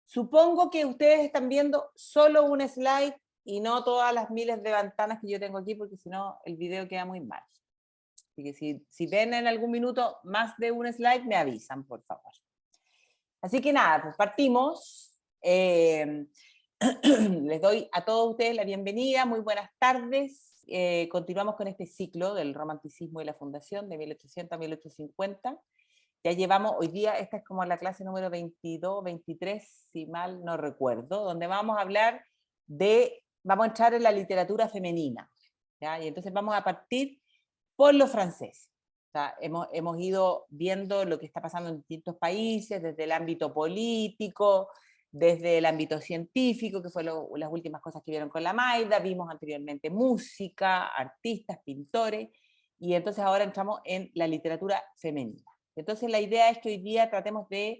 Supongo que ustedes están viendo solo un slide y no todas las miles de ventanas que yo tengo aquí, porque si no el video queda muy mal. Así que si ven en algún minuto más de un slide, me avisan, por favor. Así que nada, pues partimos. Les doy a todos ustedes la bienvenida, muy buenas tardes. Continuamos con este ciclo del romanticismo y la fundación de 1800 a 1850. Ya llevamos, hoy día, esta es como la clase número 22, 23, si mal no recuerdo, donde vamos a hablar vamos a entrar en la literatura femenina, ¿ya? Y entonces vamos a partir por los franceses. O sea, hemos ido viendo lo que está pasando en distintos países, desde el ámbito político, desde el ámbito científico, que fue las últimas cosas que vieron con la Maida, vimos anteriormente música, artistas, pintores, y entonces ahora entramos en la literatura femenina. Entonces la idea es que hoy día tratemos de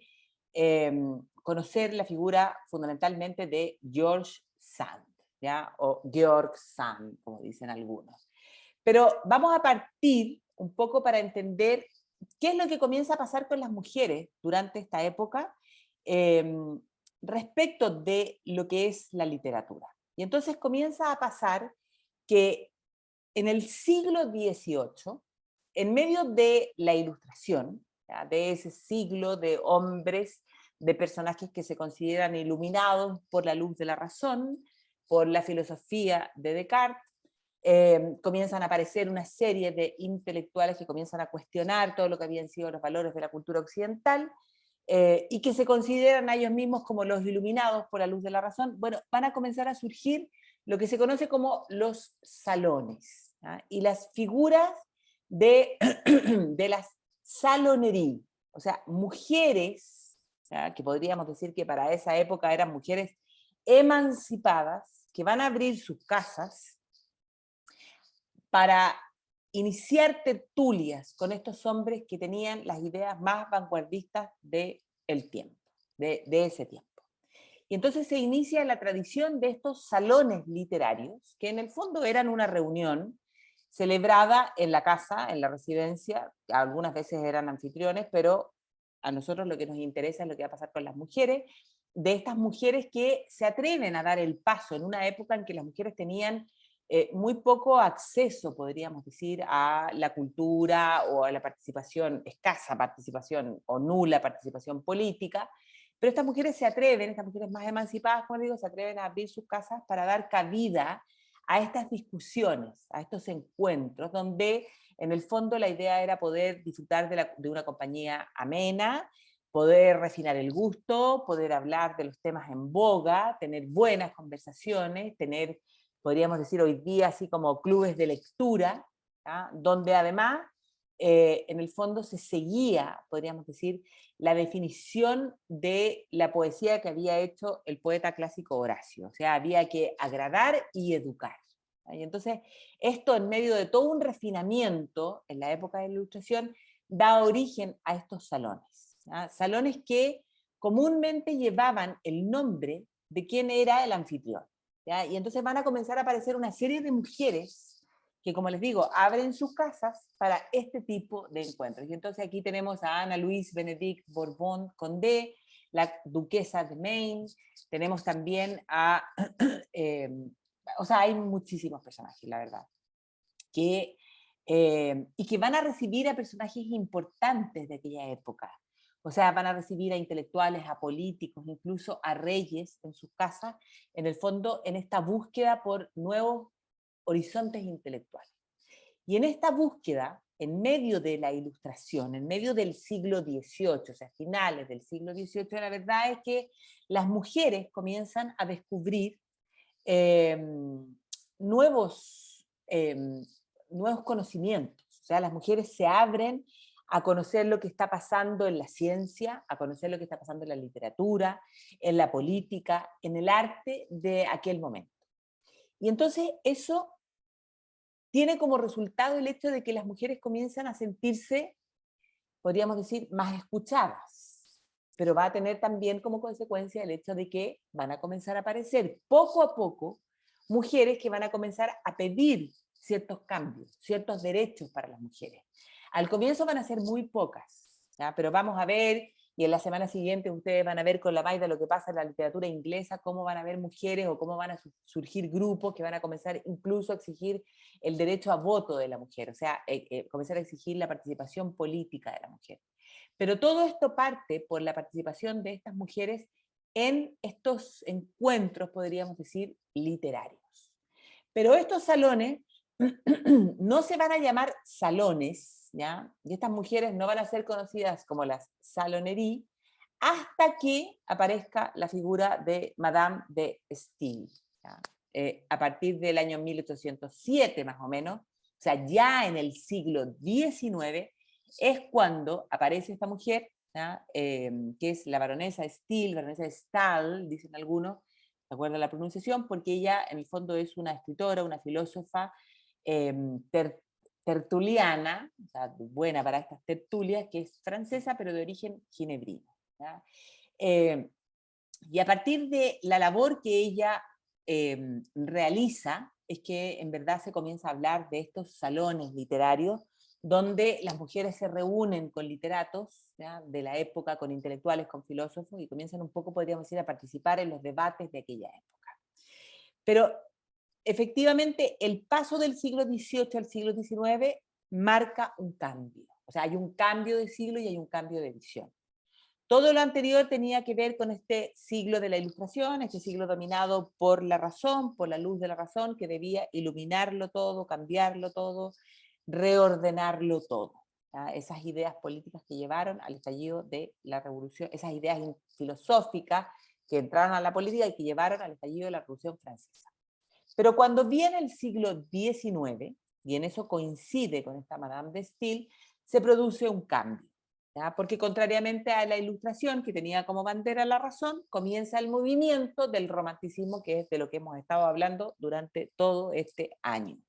conocer la figura fundamentalmente de George Sand, ¿ya? O Georg Sand, como dicen algunos. Pero vamos a partir un poco para entender qué es lo que comienza a pasar con las mujeres durante esta época respecto de lo que es la literatura. Y entonces comienza a pasar que en el siglo XVIII, en medio de la Ilustración, ¿ya? De ese siglo de hombres, de personajes que se consideran iluminados por la luz de la razón, por la filosofía de Descartes, comienzan a aparecer una serie de intelectuales que comienzan a cuestionar todo lo que habían sido los valores de la cultura occidental, y que se consideran a ellos mismos como los iluminados por la luz de la razón. Bueno, van a comenzar a surgir lo que se conoce como los salones, ¿ya? Y las figuras de, de las salonerías, o sea, mujeres, ¿ya? Que podríamos decir que para esa época eran mujeres emancipadas, que van a abrir sus casas para iniciar tertulias con estos hombres que tenían las ideas más vanguardistas del tiempo, de ese tiempo. Y entonces se inicia la tradición de estos salones literarios, que en el fondo eran una reunión celebrada en la casa, en la residencia, algunas veces eran anfitriones, pero a nosotros lo que nos interesa es lo que va a pasar con las mujeres, de estas mujeres que se atreven a dar el paso en una época en que las mujeres tenían muy poco acceso, podríamos decir, a la cultura o a la participación, escasa participación o nula participación política, pero estas mujeres se atreven, estas mujeres más emancipadas, como digo, se atreven a abrir sus casas para dar cabida a estas discusiones, a estos encuentros, donde en el fondo la idea era poder disfrutar de una compañía amena, poder refinar el gusto, poder hablar de los temas en boga, tener buenas conversaciones, tener, podríamos decir hoy día, así como clubes de lectura, ¿ya? Donde además, en el fondo se seguía, podríamos decir, la definición de la poesía que había hecho el poeta clásico Horacio. O sea, había que agradar y educar. Y entonces, esto en medio de todo un refinamiento en la época de la Ilustración, da origen a estos salones. ¿Ya? Salones que comúnmente llevaban el nombre de quién era el anfitrión. ¿Ya? Y entonces van a comenzar a aparecer una serie de mujeres que, como les digo, abren sus casas para este tipo de encuentros. Y entonces aquí tenemos a Ana Louise Benedict Bourbon Condé, la duquesa de Maine, tenemos también a, o sea, hay muchísimos personajes, la verdad, y que van a recibir a personajes importantes de aquella época. O sea, van a recibir a intelectuales, a políticos, incluso a reyes en sus casas, en el fondo, en esta búsqueda por nuevos horizontes intelectuales. Y en esta búsqueda, en medio de la Ilustración, en medio del siglo XVIII, o sea, finales del siglo XVIII, la verdad es que las mujeres comienzan a descubrir nuevos, nuevos conocimientos. O sea, las mujeres se abren a conocer lo que está pasando en la ciencia, a conocer lo que está pasando en la literatura, en la política, en el arte de aquel momento. Y entonces eso tiene como resultado el hecho de que las mujeres comienzan a sentirse, podríamos decir, más escuchadas, pero va a tener también como consecuencia el hecho de que van a comenzar a aparecer poco a poco mujeres que van a comenzar a pedir ciertos cambios, ciertos derechos para las mujeres. Al comienzo van a ser muy pocas, ¿ya? Pero vamos a ver y en la semana siguiente ustedes van a ver con la Maida lo que pasa en la literatura inglesa, cómo van a haber mujeres o cómo van a surgir grupos que van a comenzar incluso a exigir el derecho a voto de la mujer, o sea, comenzar a exigir la participación política de la mujer. Pero todo esto parte por la participación de estas mujeres en estos encuentros, podríamos decir, literarios. Pero estos salones no se van a llamar salones, ¿ya? Y estas mujeres no van a ser conocidas como las saloneries hasta que aparezca la figura de Madame de Staël, ¿ya? A partir del año 1807 más o menos, o sea, ya en el siglo XIX, es cuando aparece esta mujer, que es la baronesa Staël, baronesa de Staël, dicen algunos, de acuerdo a la pronunciación, porque ella en el fondo es una escritora, una filósofa tertuliana, o sea, buena para estas tertulias, que es francesa, pero de origen ginebrino. Y a partir de la labor que ella realiza, es que en verdad se comienza a hablar de estos salones literarios, donde las mujeres se reúnen con literatos, ¿ya?, de la época, con intelectuales, con filósofos, y comienzan un poco, podríamos decir, a participar en los debates de aquella época. Pero efectivamente el paso del siglo XVIII al siglo XIX marca un cambio. O sea, hay un cambio de siglo y hay un cambio de visión. Todo lo anterior tenía que ver con este siglo de la Ilustración, este siglo dominado por la razón, por la luz de la razón, que debía iluminarlo todo, cambiarlo todo, reordenarlo todo. ¿Ya? Esas ideas políticas que llevaron al estallido de la Revolución, esas ideas filosóficas que entraron a la política y que llevaron al estallido de la Revolución Francesa. Pero cuando viene el siglo XIX, y en eso coincide con esta Madame de Staël, se produce un cambio. ¿Ya? Porque contrariamente a la Ilustración, que tenía como bandera la razón, comienza el movimiento del romanticismo, que es de lo que hemos estado hablando durante todo este año.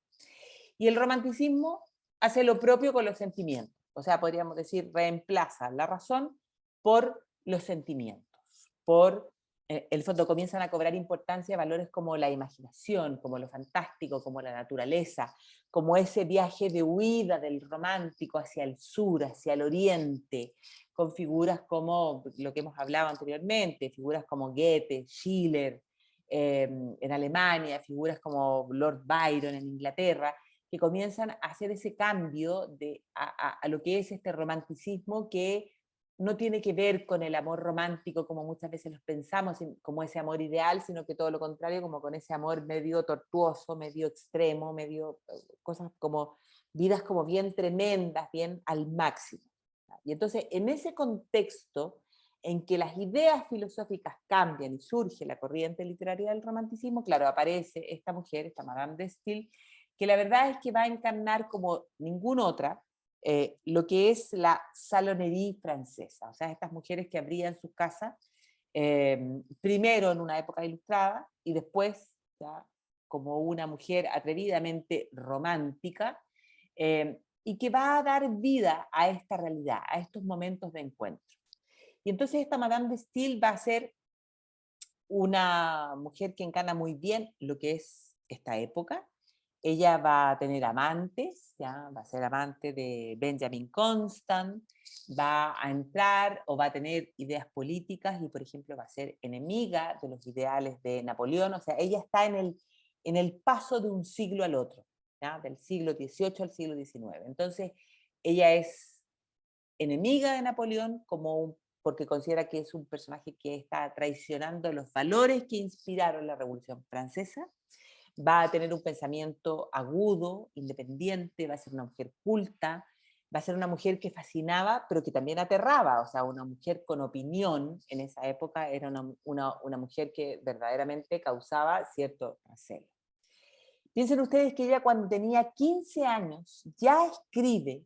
Y el romanticismo hace lo propio con los sentimientos. O sea, podríamos decir, reemplaza la razón por los sentimientos, por el fondo comienzan a cobrar importancia valores como la imaginación, como lo fantástico, como la naturaleza, como ese viaje de huida del romántico hacia el sur, hacia el oriente, con figuras como lo que hemos hablado anteriormente, figuras como Goethe, Schiller, en Alemania, figuras como Lord Byron en Inglaterra, que comienzan a hacer ese cambio a lo que es este romanticismo que no tiene que ver con el amor romántico como muchas veces los pensamos, como ese amor ideal, sino que todo lo contrario, como con ese amor medio tortuoso, medio extremo, medio cosas como vidas como bien tremendas, bien al máximo. Y entonces en ese contexto en que las ideas filosóficas cambian y surge la corriente literaria del romanticismo, claro, aparece esta mujer, esta Madame de Staël, que la verdad es que va a encarnar como ninguna otra lo que es la salonería francesa, o sea, estas mujeres que abrían sus casas, primero en una época ilustrada y después ya como una mujer atrevidamente romántica, y que va a dar vida a esta realidad, a estos momentos de encuentro. Y entonces esta Madame de Staël va a ser una mujer que encarna muy bien lo que es esta época. Ella va a tener amantes, ¿ya? Va a ser amante de Benjamin Constant, va a entrar o va a tener ideas políticas y, por ejemplo, va a ser enemiga de los ideales de Napoleón. O sea, ella está en el paso de un siglo al otro, ¿ya? Del siglo XVIII al siglo XIX. Entonces, ella es enemiga de Napoleón porque considera que es un personaje que está traicionando los valores que inspiraron la Revolución Francesa. Va a tener un pensamiento agudo, independiente, va a ser una mujer culta, va a ser una mujer que fascinaba, pero que también aterraba, o sea, una mujer con opinión en esa época era una mujer que verdaderamente causaba cierto recelo. Piensen ustedes que ella cuando tenía 15 años ya escribe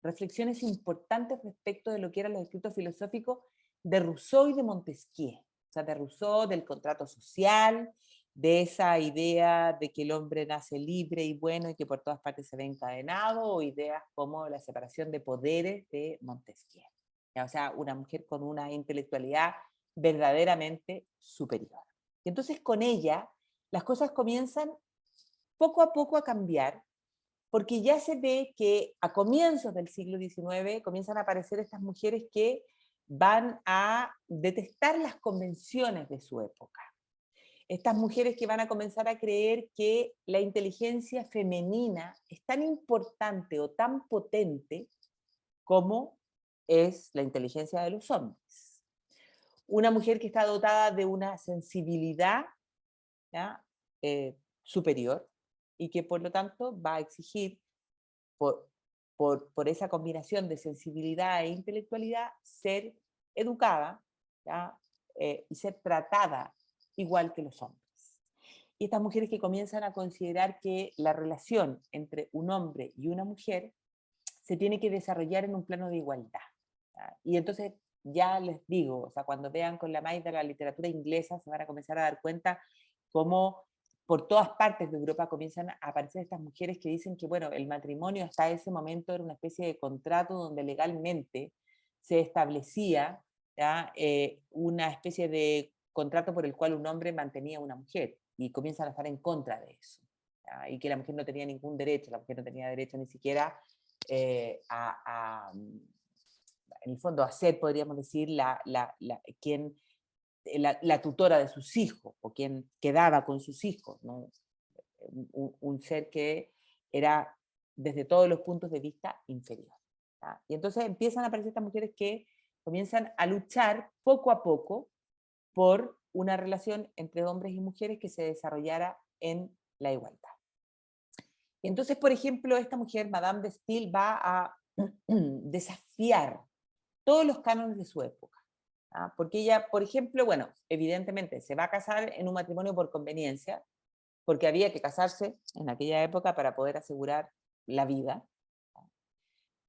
reflexiones importantes respecto de lo que eran los escritos filosóficos de Rousseau y de Montesquieu. O sea, de Rousseau, del contrato social, de esa idea de que el hombre nace libre y bueno y que por todas partes se ve encadenado, o ideas como la separación de poderes de Montesquieu. O sea, una mujer con una intelectualidad verdaderamente superior. Y entonces con ella las cosas comienzan poco a poco a cambiar, porque ya se ve que a comienzos del siglo XIX comienzan a aparecer estas mujeres que van a detestar las convenciones de su época. Estas mujeres que van a comenzar a creer que la inteligencia femenina es tan importante o tan potente como es la inteligencia de los hombres. Una mujer que está dotada de una sensibilidad, ¿ya? Superior, y que por lo tanto va a exigir por, por esa combinación de sensibilidad e intelectualidad ser educada, ¿ya? Y ser tratada igual que los hombres. Y estas mujeres que comienzan a considerar que la relación entre un hombre y una mujer se tiene que desarrollar en un plano de igualdad. ¿Ya? Y entonces ya les digo, o sea, cuando vean con la maíz de la literatura inglesa se van a comenzar a dar cuenta cómo por todas partes de Europa comienzan a aparecer estas mujeres que dicen que, bueno, el matrimonio hasta ese momento era una especie de contrato donde legalmente se establecía, ¿ya? Una especie de contrato por el cual un hombre mantenía a una mujer, y comienzan a estar en contra de eso, ¿ya? Y que la mujer no tenía ningún derecho, la mujer no tenía derecho ni siquiera en el fondo a ser, podríamos decir, la tutora de sus hijos, o quien quedaba con sus hijos, ¿no? Un ser que era desde todos los puntos de vista inferior. ¿Ya? Y entonces empiezan a aparecer estas mujeres que comienzan a luchar poco a poco por una relación entre hombres y mujeres que se desarrollara en la igualdad. Y entonces, por ejemplo, esta mujer, Madame de Staël, va a desafiar todos los cánones de su época. ¿Ah? Porque ella, por ejemplo, bueno, evidentemente se va a casar en un matrimonio por conveniencia, porque había que casarse en aquella época para poder asegurar la vida.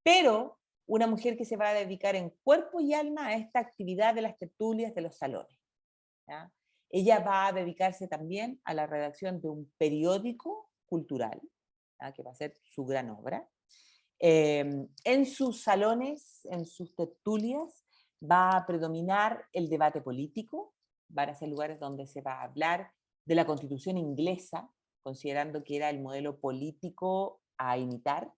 Pero una mujer que se va a dedicar en cuerpo y alma a esta actividad de las tertulias de los salones. ¿Ya? Ella va a dedicarse también a la redacción de un periódico cultural, ¿ya? Que va a ser su gran obra. En sus salones, en sus tertulias, va a predominar el debate político, van a ser lugares donde se va a hablar de la Constitución inglesa, considerando que era el modelo político a imitar.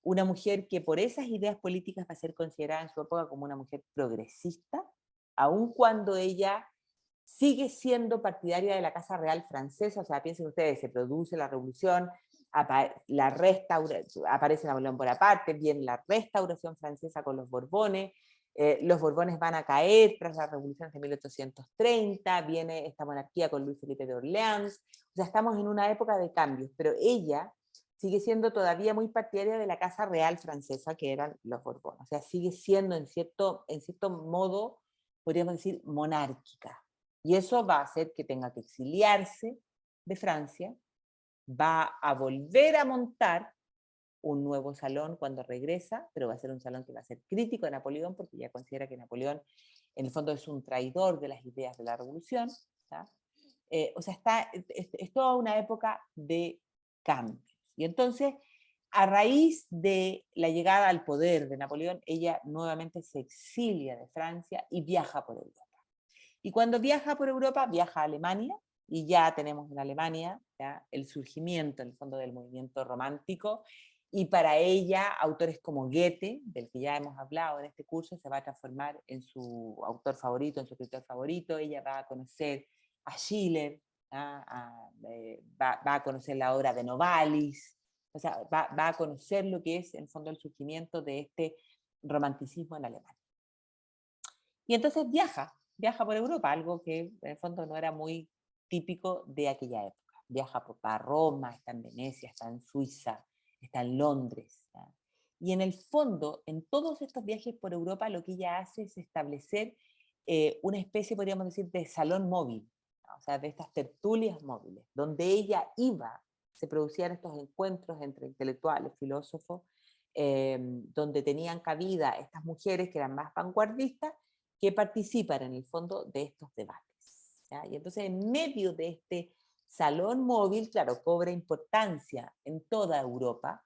Una mujer que por esas ideas políticas va a ser considerada en su época como una mujer progresista, aun cuando ella sigue siendo partidaria de la Casa Real francesa. O sea, piensen ustedes, se produce la revolución, aparece Napoleón Bonaparte, viene la restauración francesa con los Borbones van a caer tras la revolución de 1830, viene esta monarquía con Luis Felipe de Orleans. O sea, estamos en una época de cambios, pero ella sigue siendo todavía muy partidaria de la Casa Real francesa, que eran los Borbones. O sea, sigue siendo en cierto modo, podríamos decir, monárquica. Y eso va a hacer que tenga que exiliarse de Francia, va a volver a montar un nuevo salón cuando regresa, pero va a ser un salón que va a ser crítico de Napoleón, porque ella considera que Napoleón en el fondo es un traidor de las ideas de la revolución. O sea, es toda una época de cambios. Y entonces, a raíz de la llegada al poder de Napoleón, ella nuevamente se exilia de Francia y viaja por Europa. Y cuando viaja por Europa, viaja a Alemania, y ya tenemos en Alemania ¿ya? El surgimiento, en el fondo, del movimiento romántico, y para ella, autores como Goethe, del que ya hemos hablado en este curso, se va a transformar en su autor favorito, en su escritor favorito. Ella va a conocer a Schiller, va a conocer la obra de Novalis, o sea, va a conocer lo que es, en el fondo, el surgimiento de este romanticismo en Alemania. Y entonces viaja por Europa, algo que en el fondo no era muy típico de aquella época. Viaja a Roma, está en Venecia, está en Suiza, está en Londres. ¿Ya? Y en el fondo, en todos estos viajes por Europa, lo que ella hace es establecer una especie, podríamos decir, de salón móvil, ¿no? O sea, de estas tertulias móviles, donde ella iba, se producían estos encuentros entre intelectuales, filósofos, donde tenían cabida estas mujeres que eran más vanguardistas, que participan en el fondo de estos debates. ¿Ya? Y entonces en medio de este salón móvil, claro, cobra importancia en toda Europa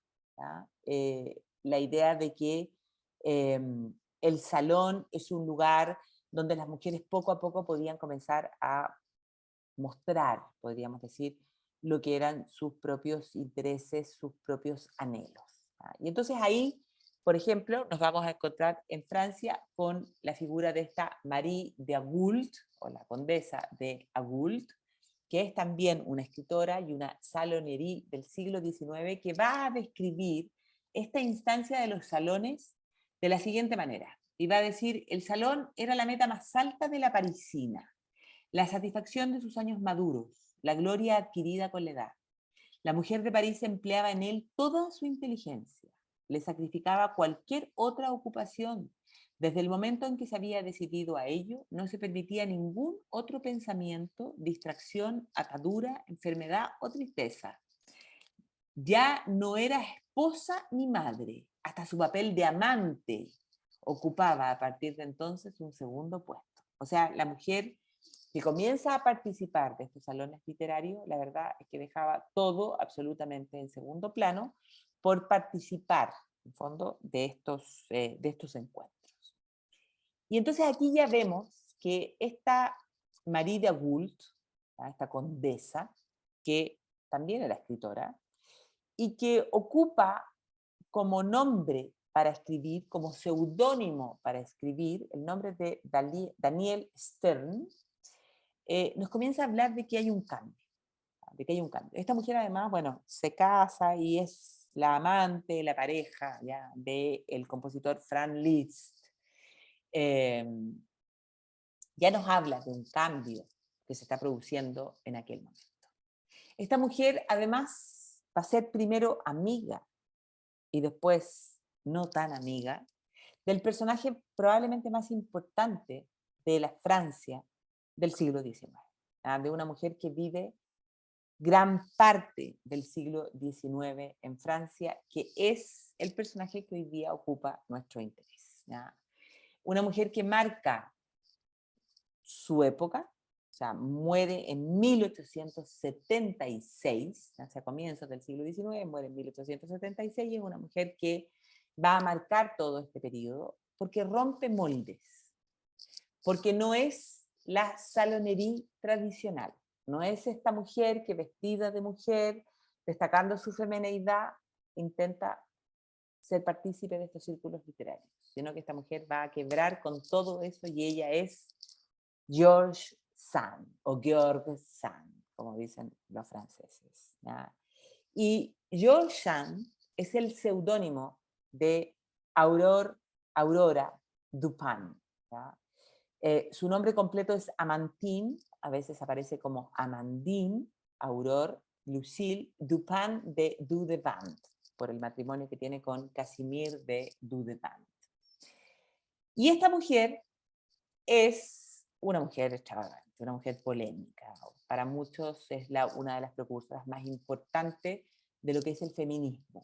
la idea de que el salón es un lugar donde las mujeres poco a poco podían comenzar a mostrar, podríamos decir, lo que eran sus propios intereses, sus propios anhelos. ¿Ya? Y entonces ahí por ejemplo, nos vamos a encontrar en Francia con la figura de esta Marie de Agoult, o la condesa de Agoult, que es también una escritora y una salonerie del siglo XIX, que va a describir esta instancia de los salones de la siguiente manera. Y va a decir, el salón era la meta más alta de la parisina, la satisfacción de sus años maduros, la gloria adquirida con la edad. La mujer de París empleaba en él toda su inteligencia, le sacrificaba cualquier otra ocupación. Desde el momento en que se había decidido a ello, no se permitía ningún otro pensamiento, distracción, atadura, enfermedad o tristeza. Ya no era esposa ni madre, hasta su papel de amante ocupaba a partir de entonces un segundo puesto. O sea, la mujer que comienza a participar de estos salones literarios, la verdad es que dejaba todo absolutamente en segundo plano por participar, en fondo, de estos encuentros. Y entonces aquí ya vemos que esta Marie de Agoult, esta condesa, que también era escritora, y que ocupa como nombre para escribir, como seudónimo para escribir, el nombre de Daniel Stern, nos comienza a hablar de que hay un cambio, de que hay un cambio. Esta mujer además, bueno, se casa y es la amante, la pareja ya, del compositor Franz Liszt. Eh, ya nos habla de un cambio que se está produciendo en aquel momento. Esta mujer además va a ser primero amiga y después no tan amiga del personaje probablemente más importante de la Francia del siglo XIX, de una mujer que vive gran parte del siglo XIX en Francia, que es el personaje que hoy día ocupa nuestro interés. ¿Ya? Una mujer que marca su época, o sea, muere en 1876, hacia comienzos del siglo XIX, muere en 1876, y es una mujer que va a marcar todo este periodo porque rompe moldes, porque no es la salonería tradicional, no es esta mujer que vestida de mujer, destacando su femineidad, intenta ser partícipe de estos círculos literarios, sino que esta mujer va a quebrar con todo eso y ella es George Sand, o George Sand, como dicen los franceses. ¿Ya? Y George Sand es el seudónimo de Aurora Dupin. ¿Ya? Su nombre completo es Amandine, a veces aparece como Amandine Aurore Lucille Dupin de Dudevant, por el matrimonio que tiene con Casimir de Dudevant. Y esta mujer es una mujer extravagante, una mujer polémica. Para muchos es una de las precursoras más importantes de lo que es el feminismo.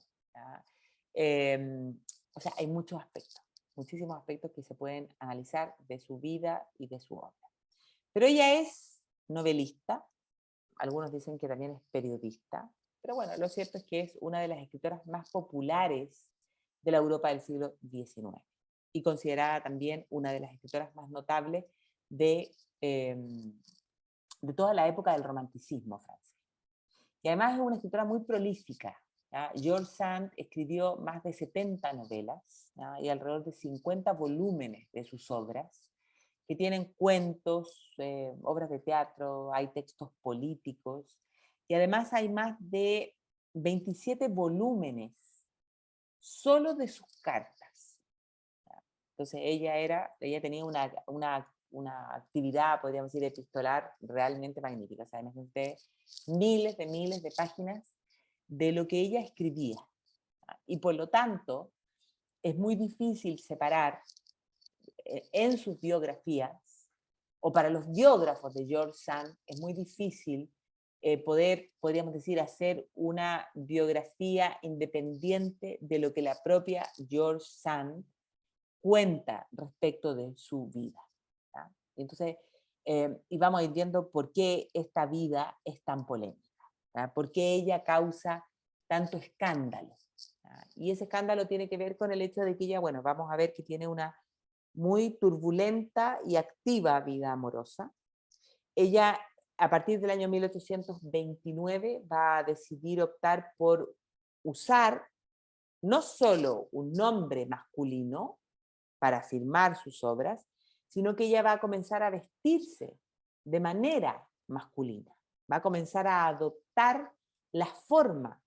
O sea, hay muchos aspectos, muchísimos aspectos que se pueden analizar de su vida y de su obra. Pero ella es novelista, algunos dicen que también es periodista, pero bueno, lo cierto es que es una de las escritoras más populares de la Europa del siglo XIX y considerada también una de las escritoras más notables de toda la época del romanticismo francés. Y además es una escritora muy prolífica. ¿Ya? George Sand escribió más de 70 novelas, ¿ya? Y alrededor de 50 volúmenes de sus obras, que tienen cuentos, obras de teatro, hay textos políticos, y además hay más de 27 volúmenes solo de sus cartas. ¿Ya? Entonces ella tenía una actividad, podríamos decir, epistolar realmente magnífica. O sea, imagínate miles de páginas de lo que ella escribía. Y por lo tanto, es muy difícil separar en sus biografías, o para los biógrafos de George Sand, es muy difícil podríamos decir, hacer una biografía independiente de lo que la propia George Sand cuenta respecto de su vida. ¿Ya? Entonces, y vamos a ir viendo por qué esta vida es tan polémica, ¿ya? Por qué ella causa tanto escándalo. ¿Ya? Y ese escándalo tiene que ver con el hecho de que ella, bueno, vamos a ver que tiene una muy turbulenta y activa vida amorosa. Ella, a partir del año 1829, va a decidir optar por usar no solo un nombre masculino para firmar sus obras, sino que ella va a comenzar a vestirse de manera masculina, va a comenzar a adoptar la forma,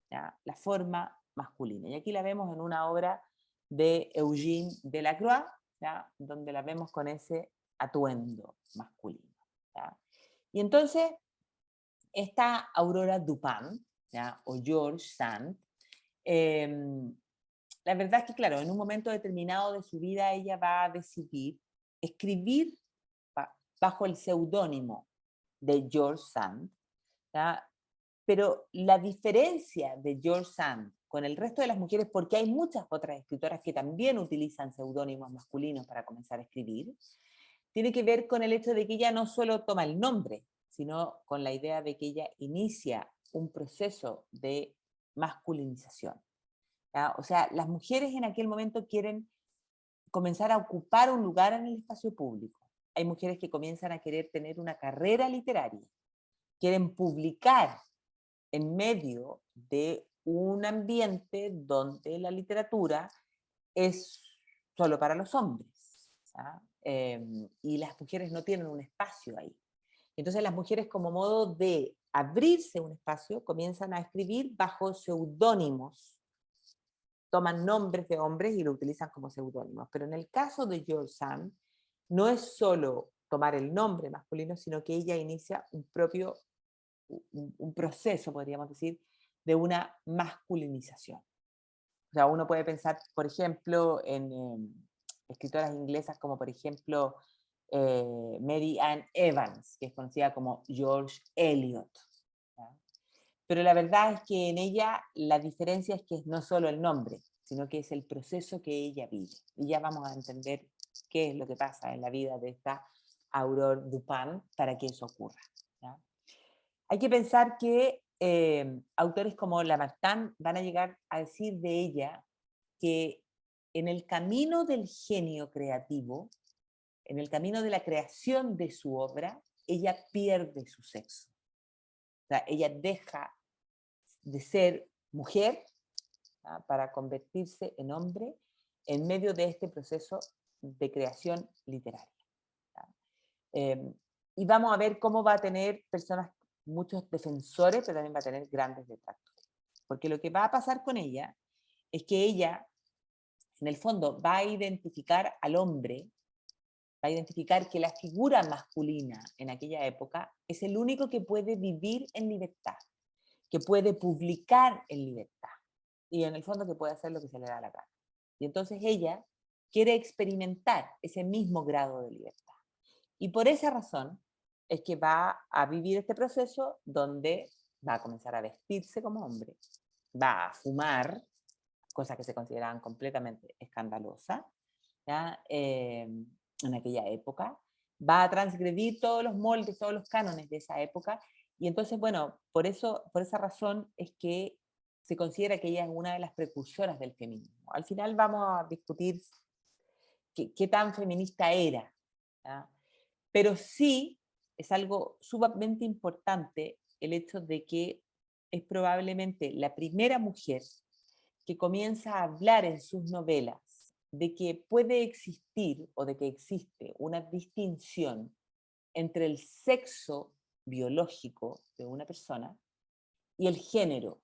¿ya? La forma masculina. Y aquí la vemos en una obra de Eugène Delacroix, ¿ya? Donde la vemos con ese atuendo masculino, ¿ya? Y entonces, esta Aurora Dupin, ¿ya? O George Sand, la verdad es que, claro, en un momento determinado de su vida ella va a decidir escribir bajo el seudónimo de George Sand, ¿ya? Pero la diferencia de George Sand con el resto de las mujeres, porque hay muchas otras escritoras que también utilizan seudónimos masculinos para comenzar a escribir, tiene que ver con el hecho de que ella no solo toma el nombre, sino con la idea de que ella inicia un proceso de masculinización, ¿ya? O sea, las mujeres en aquel momento quieren comenzar a ocupar un lugar en el espacio público. Hay mujeres que comienzan a querer tener una carrera literaria, quieren publicar en medio de un ambiente donde la literatura es solo para los hombres, ¿ya? Y las mujeres no tienen un espacio ahí. Entonces las mujeres, como modo de abrirse un espacio, comienzan a escribir bajo seudónimos, toman nombres de hombres y lo utilizan como seudónimos. Pero en el caso de George Sand, no es solo tomar el nombre masculino, sino que ella inicia un proceso, podríamos decir, de una masculinización. O sea, uno puede pensar, por ejemplo, en escritoras inglesas como, por ejemplo, Mary Ann Evans, que es conocida como George Eliot, ¿ya? Pero la verdad es que en ella la diferencia es que no solo el nombre, sino que es el proceso que ella vive. Y ya vamos a entender qué es lo que pasa en la vida de esta Aurore Dupin para que eso ocurra, ¿ya? Hay que pensar que autores como Lamartine van a llegar a decir de ella que en el camino del genio creativo, en el camino de la creación de su obra, ella pierde su sexo. O sea, ella deja de ser mujer, ¿ya?, para convertirse en hombre en medio de este proceso de creación literaria, ¿ya? Y vamos a ver cómo va a tener personas, muchos defensores, pero también va a tener grandes detractores. Porque lo que va a pasar con ella es que ella, en el fondo, va a identificar al hombre, va a identificar que la figura masculina en aquella época es el único que puede vivir en libertad, que puede publicar en libertad y en el fondo que puede hacer lo que se le da la gana. Y entonces ella quiere experimentar ese mismo grado de libertad. Y por esa razón es que va a vivir este proceso donde va a comenzar a vestirse como hombre, va a fumar, cosas que se consideraban completamente escandalosas, ¿ya? En aquella época, va a transgredir todos los moldes, todos los cánones de esa época, y entonces, bueno, por esa razón es que se considera que ella es una de las precursoras del feminismo. Al final vamos a discutir qué tan feminista era, ¿ya? Pero sí es algo sumamente importante el hecho de que es probablemente la primera mujer que comienza a hablar en sus novelas de que puede existir o de que existe una distinción entre el sexo biológico de una persona y el género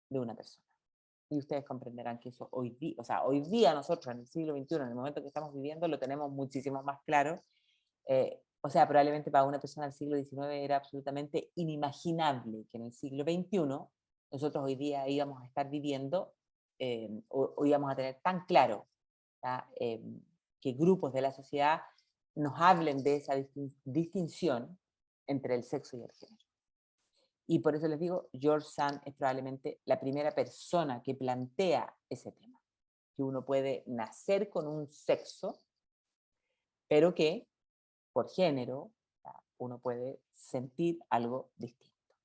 de una persona. Y ustedes comprenderán que eso hoy día, o sea, hoy día nosotros en el siglo XXI, en el momento que estamos viviendo, lo tenemos muchísimo más claro. O sea, probablemente para una persona del siglo XIX era absolutamente inimaginable que en el siglo XXI nosotros hoy día íbamos a estar viviendo o íbamos a tener tan claro, que grupos de la sociedad nos hablen de esa distinción entre el sexo y el género. Y por eso les digo, George Sand es probablemente la primera persona que plantea ese tema, que uno puede nacer con un sexo, pero que por género uno puede sentir algo distinto.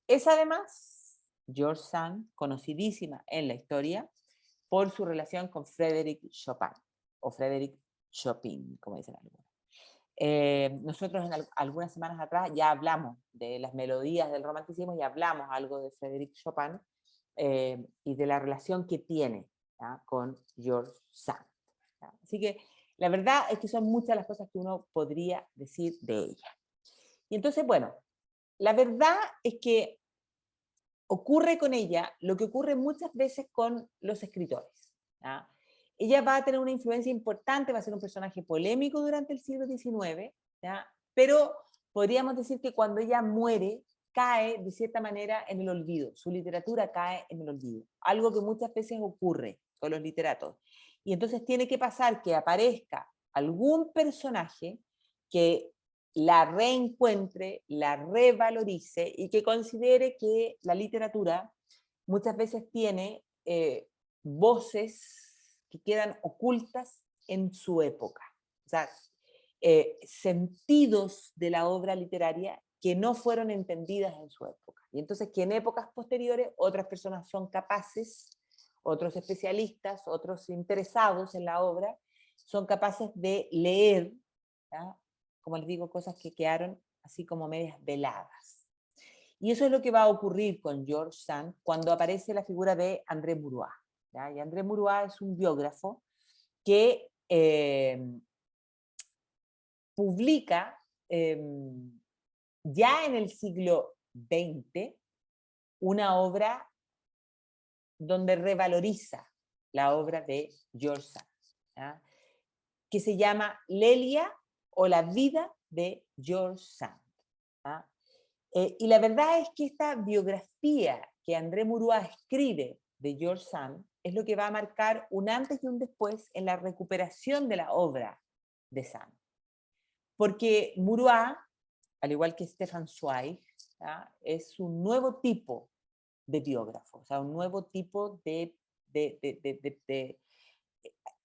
Es además George Sand conocidísima en la historia por su relación con Frédéric Chopin, o Frédéric Chopin, como dicen algunos. Nosotros algunas semanas atrás ya hablamos de las melodías del romanticismo y hablamos algo de Frédéric Chopin, y de la relación que tiene, ¿ya?, con George Sand, ¿ya? Así que la verdad es que son muchas las cosas que uno podría decir de ella. Y entonces, bueno, la verdad es que ocurre con ella lo que ocurre muchas veces con los escritores, ¿ya? Ella va a tener una influencia importante, va a ser un personaje polémico durante el siglo XIX, ¿ya? Pero podríamos decir que cuando ella muere, cae de cierta manera en el olvido, su literatura cae en el olvido, algo que muchas veces ocurre con los literatos. Y entonces tiene que pasar que aparezca algún personaje que la reencuentre, la revalorice y que considere que la literatura muchas veces tiene voces que quedan ocultas en su época. O sea, sentidos de la obra literaria que no fueron entendidas en su época. Y entonces que en épocas posteriores otras personas son capaces, otros especialistas, otros interesados en la obra, son capaces de leer, ¿ya?, como les digo, cosas que quedaron así como medias veladas. Y eso es lo que va a ocurrir con George Sand cuando aparece la figura de André Maurois, ¿ya? Y André Maurois es un biógrafo que publica ya en el siglo XX una obra donde revaloriza la obra de George Sand, ¿ya?, que se llama Lelia o la vida de George Sand, ¿ya? Y la verdad es que esta biografía que André Maurois escribe de George Sand es lo que va a marcar un antes y un después en la recuperación de la obra de Sand. Porque Maurois, al igual que Stefan Zweig, ¿ya?, es un nuevo tipo de biógrafo, o sea, un nuevo tipo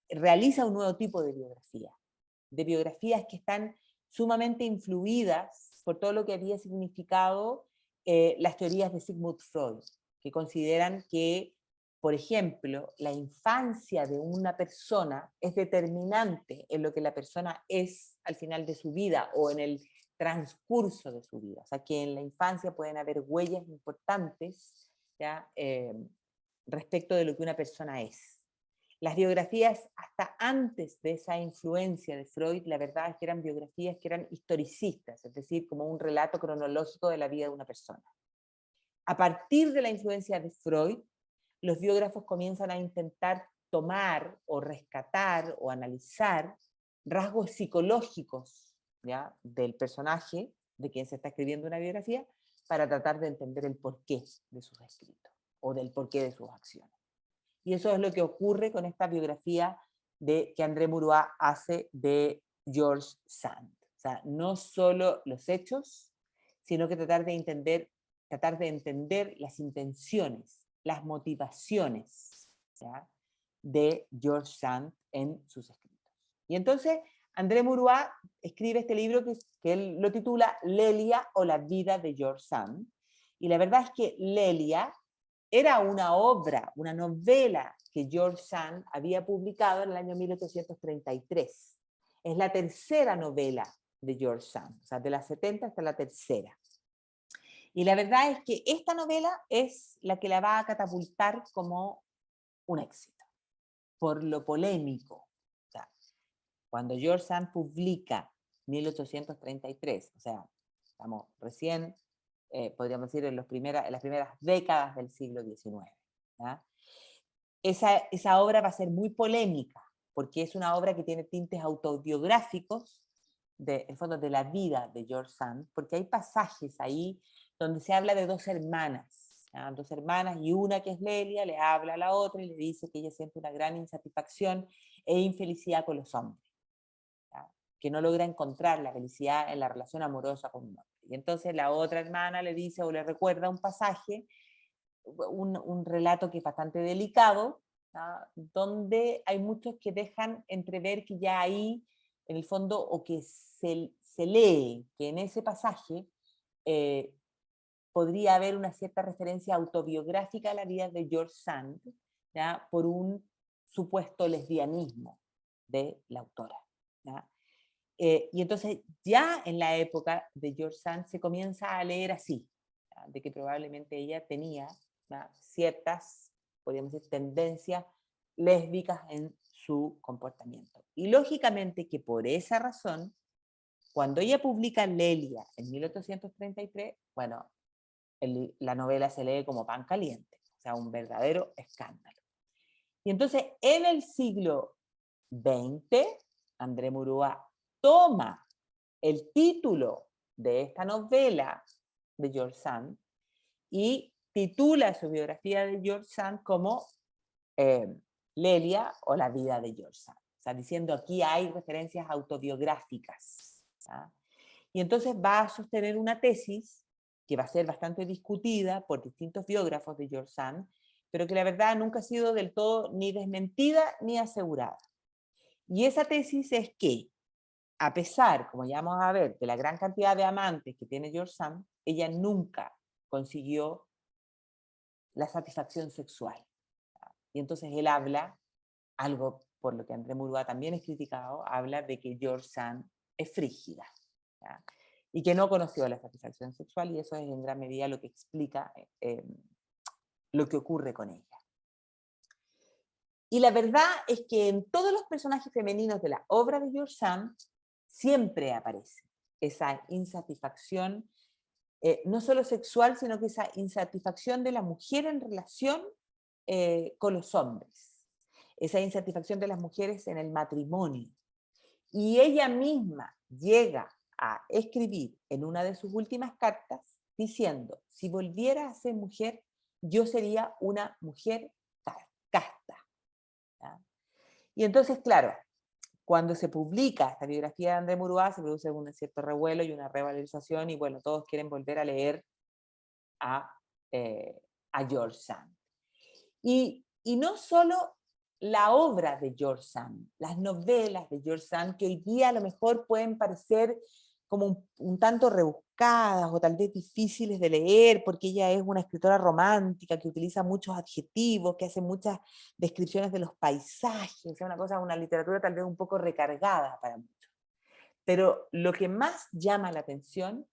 realiza un nuevo tipo de biografías que están sumamente influidas por todo lo que había significado las teorías de Sigmund Freud, que consideran que, por ejemplo, la infancia de una persona es determinante en lo que la persona es al final de su vida o en el transcurso de su vida. O sea, que en la infancia pueden haber huellas importantes, ¿ya?, respecto de lo que una persona es. Las biografías hasta antes de esa influencia de Freud, la verdad es que eran biografías que eran historicistas, es decir, como un relato cronológico de la vida de una persona. A partir de la influencia de Freud, los biógrafos comienzan a intentar tomar o rescatar o analizar rasgos psicológicos, ¿ya?, del personaje de quien se está escribiendo una biografía para tratar de entender el porqué de sus escritos o del porqué de sus acciones. Y eso es lo que ocurre con esta biografía que André Maurois hace de George Sand. O sea, no solo los hechos, sino que tratar de entender las intenciones, las motivaciones, ¿ya?, de George Sand en sus escritos. Y entonces André Maurois escribe este libro que él lo titula Lelia o la vida de George Sand. Y la verdad es que Lelia era una obra, una novela que George Sand había publicado en el año 1833. Es la tercera novela de George Sand, o sea, de las 70 hasta la tercera. Y la verdad es que esta novela es la que la va a catapultar como un éxito, por lo polémico. O sea, cuando George Sand publica 1833, o sea, estamos recién, podríamos decir, en las primeras décadas del siglo XIX, ¿ya? Esa obra va a ser muy polémica, porque es una obra que tiene tintes autobiográficos, en fondo de la vida de George Sand, porque hay pasajes ahí donde se habla de dos hermanas, ¿ya?, dos hermanas, y una que es Lelia le habla a la otra y le dice que ella siente una gran insatisfacción e infelicidad con los hombres, ¿ya?, que no logra encontrar la felicidad en la relación amorosa con un hombre. Y entonces la otra hermana le dice o le recuerda un pasaje, un relato que es bastante delicado, ¿ya?, donde hay muchos que dejan entrever que ya ahí, en el fondo, o que se lee que en ese pasaje podría haber una cierta referencia autobiográfica a la vida de George Sand, ¿ya?, por un supuesto lesbianismo de la autora, ¿ya? Y entonces ya en la época de George Sand se comienza a leer así, ¿ya?, de que probablemente ella tenía ¿ya? Ciertas, podríamos decir, tendencias lésbicas en su comportamiento. Y lógicamente que por esa razón, cuando ella publica Lelia en 1833, bueno, la novela se lee como pan caliente, o sea, un verdadero escándalo. Y entonces, en el siglo XX, André Murúa toma el título de esta novela de George Sand y titula su biografía de George Sand como Lelia o la vida de George Sand. O sea, diciendo aquí hay referencias autobiográficas. ¿Ya? Y entonces va a sostener una tesis que va a ser bastante discutida por distintos biógrafos de George Sand, pero que la verdad nunca ha sido del todo ni desmentida ni asegurada. Y esa tesis es que, a pesar, como ya vamos a ver, de la gran cantidad de amantes que tiene George Sand, ella nunca consiguió la satisfacción sexual. Y entonces él habla, algo por lo que André Murúa también es criticado, habla de que George Sand es frígida, ¿ya? Y que no conoció la satisfacción sexual, y eso es en gran medida lo que explica lo que ocurre con ella. Y la verdad es que en todos los personajes femeninos de la obra de George Sand siempre aparece esa insatisfacción, no solo sexual, sino que esa insatisfacción de la mujer en relación con los hombres, esa insatisfacción de las mujeres en el matrimonio. Y ella misma llega a escribir en una de sus últimas cartas diciendo, si volviera a ser mujer, yo sería una mujer casta. ¿Ya? Y entonces, claro, cuando se publica esta biografía de André Murúa, se produce un cierto revuelo y una revalorización, y bueno, todos quieren volver a leer a, a George Sand. Y no solo la obra de George Sand, las novelas de George Sand, que hoy día a lo mejor pueden parecer como un tanto rebuscadas o tal vez difíciles de leer, porque ella es una escritora romántica que utiliza muchos adjetivos, que hace muchas descripciones de los paisajes, es una cosa, una literatura tal vez un poco recargada para muchos. Pero lo que más llama la atención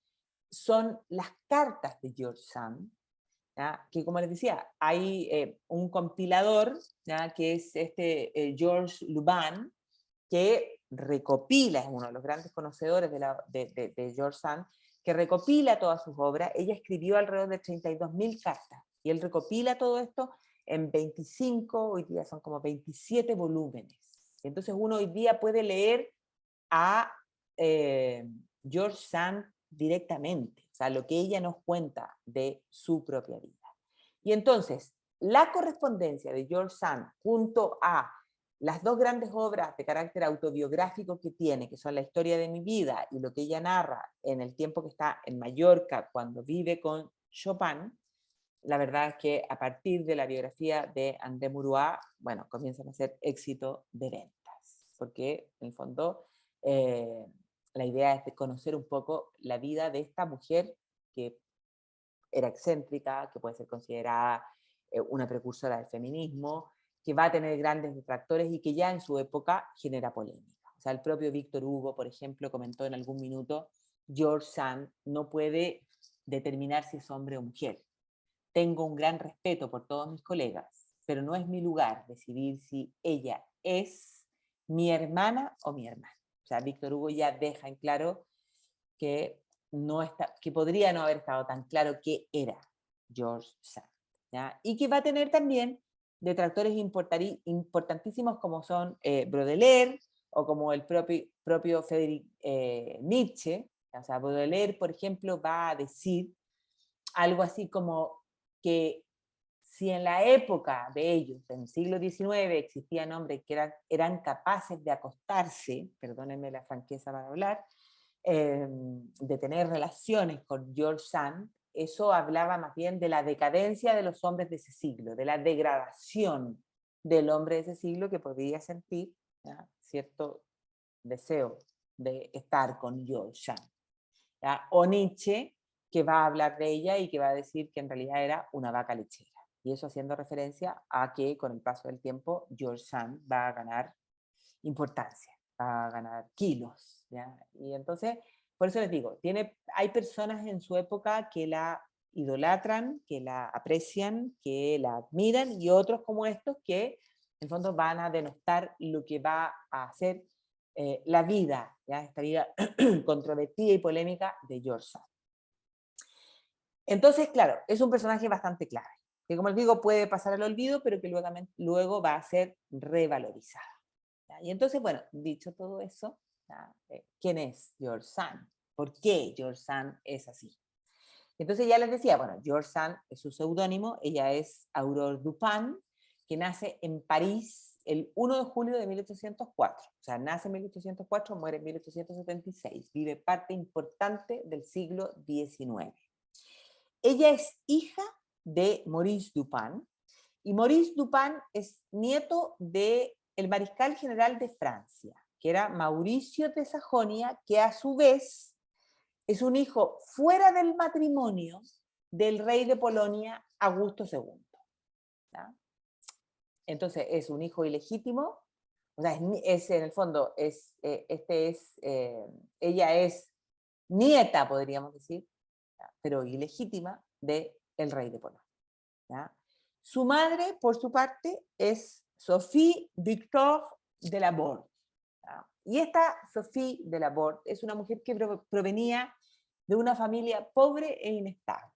son las cartas de George Sand, ¿ya? Que como les decía, hay un compilador, ¿ya? Que es George Luban, que recopila, es uno de los grandes conocedores de George Sand, que recopila todas sus obras. Ella escribió alrededor de 32.000 cartas, y él recopila todo esto en 25, hoy día son como 27 volúmenes. Entonces uno hoy día puede leer a George Sand directamente, o sea, lo que ella nos cuenta de su propia vida. Y entonces, la correspondencia de George Sand junto a las dos grandes obras de carácter autobiográfico que tiene, que son La historia de mi vida y lo que ella narra en el tiempo que está en Mallorca cuando vive con Chopin, la verdad es que a partir de la biografía de André Murúa, bueno, comienzan a ser éxito de ventas, porque en el fondo la idea es de conocer un poco la vida de esta mujer que era excéntrica, que puede ser considerada una precursora del feminismo, que va a tener grandes detractores y que ya en su época genera polémica. O sea, el propio Víctor Hugo, por ejemplo, comentó en algún minuto, George Sand no puede determinar si es hombre o mujer. Tengo un gran respeto por todos mis colegas, pero no es mi lugar decidir si ella es mi hermana o mi hermano. O sea, Víctor Hugo ya deja en claro que, no está, que podría no haber estado tan claro qué era George Sand, ¿ya? Y que va a tener también detractores importantísimos como son Baudelaire o como el propio Friedrich Nietzsche. O sea, Baudelaire, por ejemplo, va a decir algo así como que si en la época de ellos, en el siglo XIX, existían hombres que eran capaces de acostarse, perdónenme la franqueza para hablar, de tener relaciones con George Sand, eso hablaba más bien de la decadencia de los hombres de ese siglo, de la degradación del hombre de ese siglo que podía sentir, ¿ya?, cierto deseo de estar con George Sand, ¿ya? O Nietzsche, que va a hablar de ella y que va a decir que en realidad era una vaca lechera. Y eso haciendo referencia a que con el paso del tiempo George Sand va a ganar importancia, va a ganar kilos, ¿ya? Y entonces, por eso les digo, hay personas en su época que la idolatran, que la aprecian, que la admiran, y otros como estos que en el fondo van a denostar lo que va a hacer la vida, ¿ya? Esta vida controvertida y polémica de George Sand. Entonces, claro, es un personaje bastante clave, que como les digo puede pasar al olvido, pero que luego va a ser revalorizada. ¿Ya? Y entonces, bueno, dicho todo eso, ¿quién es George Sand? ¿Por qué George Sand es así? Entonces ya les decía, bueno, George Sand es su seudónimo, ella es Aurore Dupin, que nace en París el 1 de julio de 1804. O sea, nace en 1804, muere en 1876. Vive parte importante del siglo XIX. Ella es hija de Maurice Dupin, y Maurice Dupin es nieto del mariscal general de Francia, que era Mauricio de Sajonia, que a su vez es un hijo fuera del matrimonio del rey de Polonia, Augusto II. ¿Ya? Entonces es un hijo ilegítimo, o sea, es en el fondo, ella es nieta, podríamos decir, ¿ya? Pero ilegítima del rey de Polonia. ¿Ya? Su madre, por su parte, es Sophie Victor de Laborde. ¿Ya? Y esta Sophie de Laborde es una mujer que provenía de una familia pobre e inestable.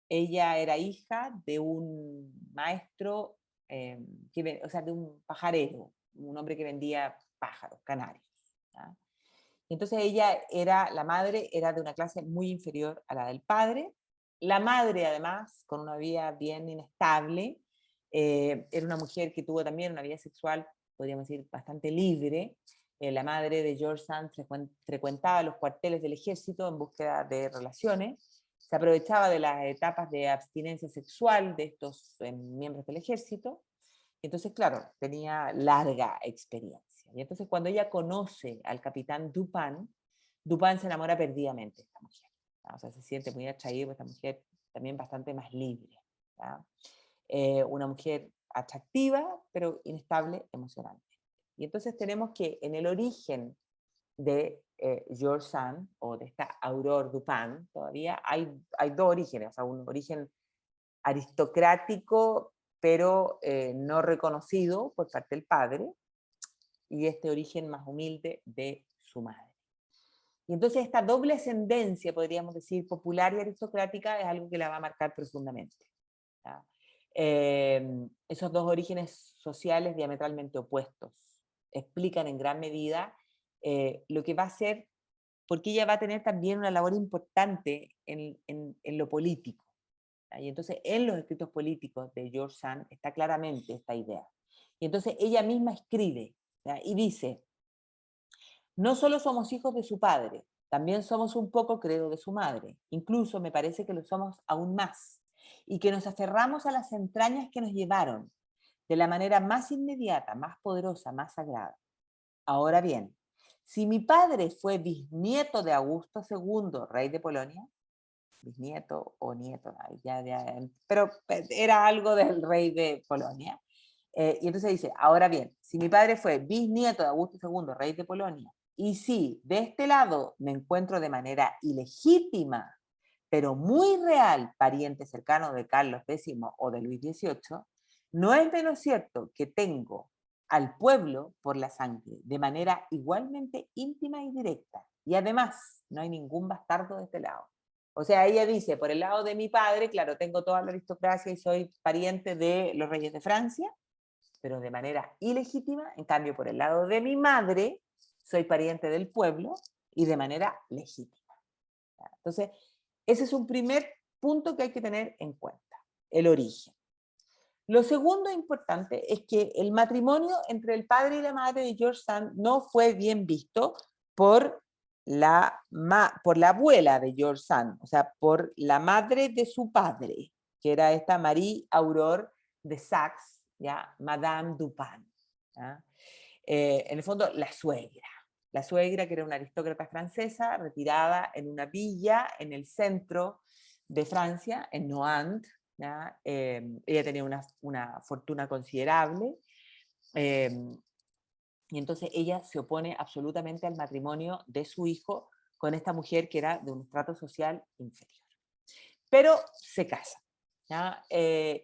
Ella era hija de un maestro, o sea, de un pajarero, un hombre que vendía pájaros, canarios. ¿Ya? Entonces la madre era de una clase muy inferior a la del padre. La madre, además, con una vida bien inestable, era una mujer que tuvo también una vida sexual, podríamos decir, bastante libre. La madre de George Sand frecuentaba los cuarteles del ejército en búsqueda de relaciones, se aprovechaba de las etapas de abstinencia sexual de estos miembros del ejército. Entonces, claro, tenía larga experiencia. Y entonces cuando ella conoce al capitán Dupin, Dupin se enamora perdidamente de esta mujer. ¿Ya? O sea, se siente muy atraído por esta mujer también bastante más libre. ¿Ya? Una mujer atractiva, pero inestable emocionalmente. Y entonces tenemos que en el origen de George Sand, o de esta Aurore Dupin, todavía hay dos orígenes, o sea, un origen aristocrático, pero no reconocido por parte del padre, y este origen más humilde de su madre. Y entonces esta doble ascendencia, podríamos decir, popular y aristocrática, es algo que la va a marcar profundamente. ¿Ya? Esos dos orígenes sociales diametralmente opuestos explican en gran medida lo que va a ser, porque ella va a tener también una labor importante en lo político. Y entonces en los escritos políticos de George Sand está claramente esta idea. Y entonces ella misma escribe, ¿ya? Y dice, no solo somos hijos de su padre, también somos un poco, creo, de su madre. Incluso me parece que lo somos aún más. Y que nos aferramos a las entrañas que nos llevaron de la manera más inmediata, más poderosa, más sagrada. Ahora bien, si mi padre fue bisnieto de Augusto II, rey de Polonia, bisnieto o nieto, pero era algo del rey de Polonia. Y entonces dice, ahora bien, si mi padre fue bisnieto de Augusto II, rey de Polonia, y si de este lado me encuentro de manera ilegítima, pero muy real, pariente cercano de Carlos X o de Luis XVIII, no es menos cierto que tengo al pueblo por la sangre, de manera igualmente íntima y directa. Y además, no hay ningún bastardo de este lado. O sea, ella dice, por el lado de mi padre, claro, tengo toda la aristocracia y soy pariente de los reyes de Francia, pero de manera ilegítima. En cambio, por el lado de mi madre, soy pariente del pueblo y de manera legítima. Entonces, ese es un primer punto que hay que tener en cuenta, el origen. Lo segundo importante es que el matrimonio entre el padre y la madre de George Sand no fue bien visto por por la abuela de George Sand, o sea, por la madre de su padre, que era esta Marie Aurore de Saxe, ¿ya? Madame Dupin. ¿Ya? En el fondo, la suegra que era una aristócrata francesa, retirada en una villa en el centro de Francia, en Nohant. ¿Ya? Ella tenía una fortuna considerable, y entonces ella se opone absolutamente al matrimonio de su hijo con esta mujer que era de un estrato social inferior. pero se casan, ¿ya?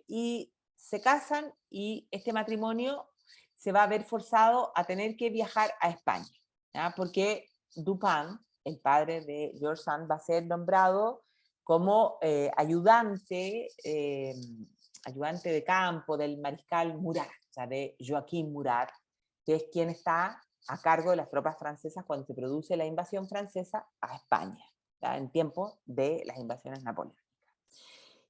Y se casan y este matrimonio se va a ver forzado a tener que viajar a España, ¿ya? Porque Dupin, el padre de George Sand, va a ser nombrado como ayudante de campo del mariscal Murat, o sea, de Joaquín Murat, que es quien está a cargo de las tropas francesas cuando se produce la invasión francesa a España, ¿ya? En tiempo de las invasiones napoleónicas.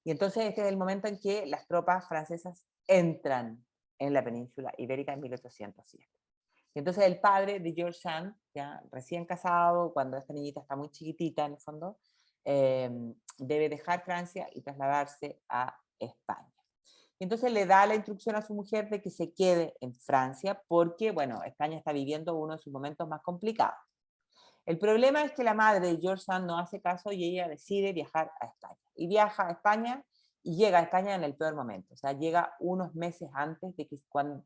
Y entonces este es el momento en que las tropas francesas entran en la península ibérica en 1807. Y entonces el padre de George Sand, ya recién casado, cuando esta niñita está muy chiquitita en el fondo, debe dejar Francia y trasladarse a España. Y entonces le da la instrucción a su mujer de que se quede en Francia porque, bueno, España está viviendo uno de sus momentos más complicados. El problema es que la madre de George Sand no hace caso y ella decide viajar a España. Y viaja a España y llega a España en el peor momento. O sea, llega unos meses antes de que,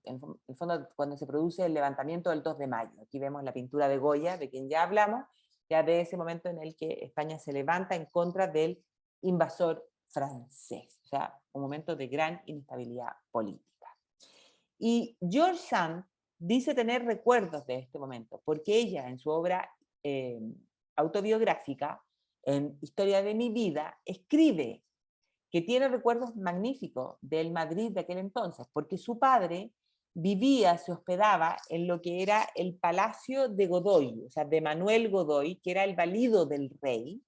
en el fondo, cuando se produce el levantamiento del 2 de mayo. Aquí vemos la pintura de Goya, de quien ya hablamos, ya de ese momento en el que España se levanta en contra del invasor francés. O sea, un momento de gran inestabilidad política. Y George Sand dice tener recuerdos de este momento, porque ella en su obra autobiográfica, en Historia de mi vida, escribe que tiene recuerdos magníficos del Madrid de aquel entonces, porque su padre vivía, se hospedaba en lo que era el Palacio de Godoy, o sea, de Manuel Godoy, que era el valido del rey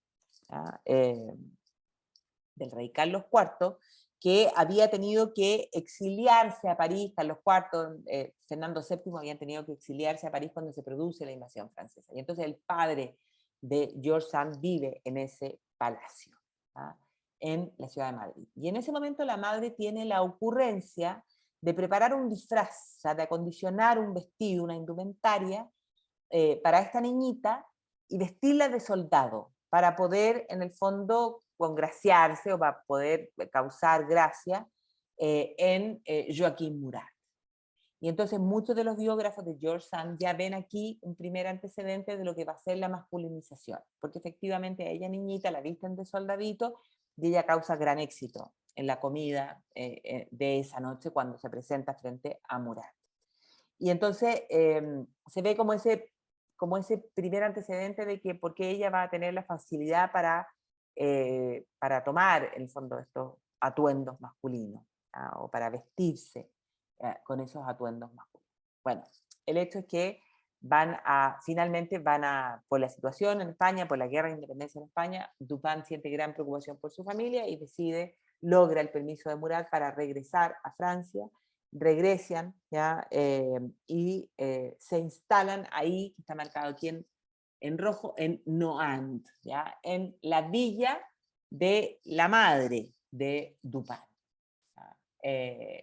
Carlos IV, que había tenido que exiliarse a París. Carlos IV, Fernando VII habían tenido que exiliarse a París cuando se produce la invasión francesa. Y entonces el padre de George Sand vive en ese palacio, ¿ah? En la ciudad de Madrid. Y en ese momento la madre tiene la ocurrencia de preparar un disfraz, o sea, de acondicionar un vestido, una indumentaria, para esta niñita y vestirla de soldado, para poder, en el fondo, congraciarse o para poder causar gracia en Joaquín Murat. Y entonces muchos de los biógrafos de George Sand ya ven aquí un primer antecedente de lo que va a ser la masculinización, porque efectivamente a ella niñita la visten de soldadito y ella causa gran éxito en la comida de esa noche cuando se presenta frente a Murat. Y entonces se ve como ese primer antecedente de que porque ella va a tener la facilidad para tomar, en el fondo, estos atuendos masculinos, ¿ah? O para vestirse con esos atuendos masculinos. Bueno, el hecho es que finalmente por la situación en España, por la guerra de independencia en España, Dupin siente gran preocupación por su familia y logra el permiso de Murat para regresar a Francia. Regresan, ¿ya? Y se instalan ahí, que está marcado aquí en rojo, en Nohant, ¿ya? En la villa de la madre de Dupin.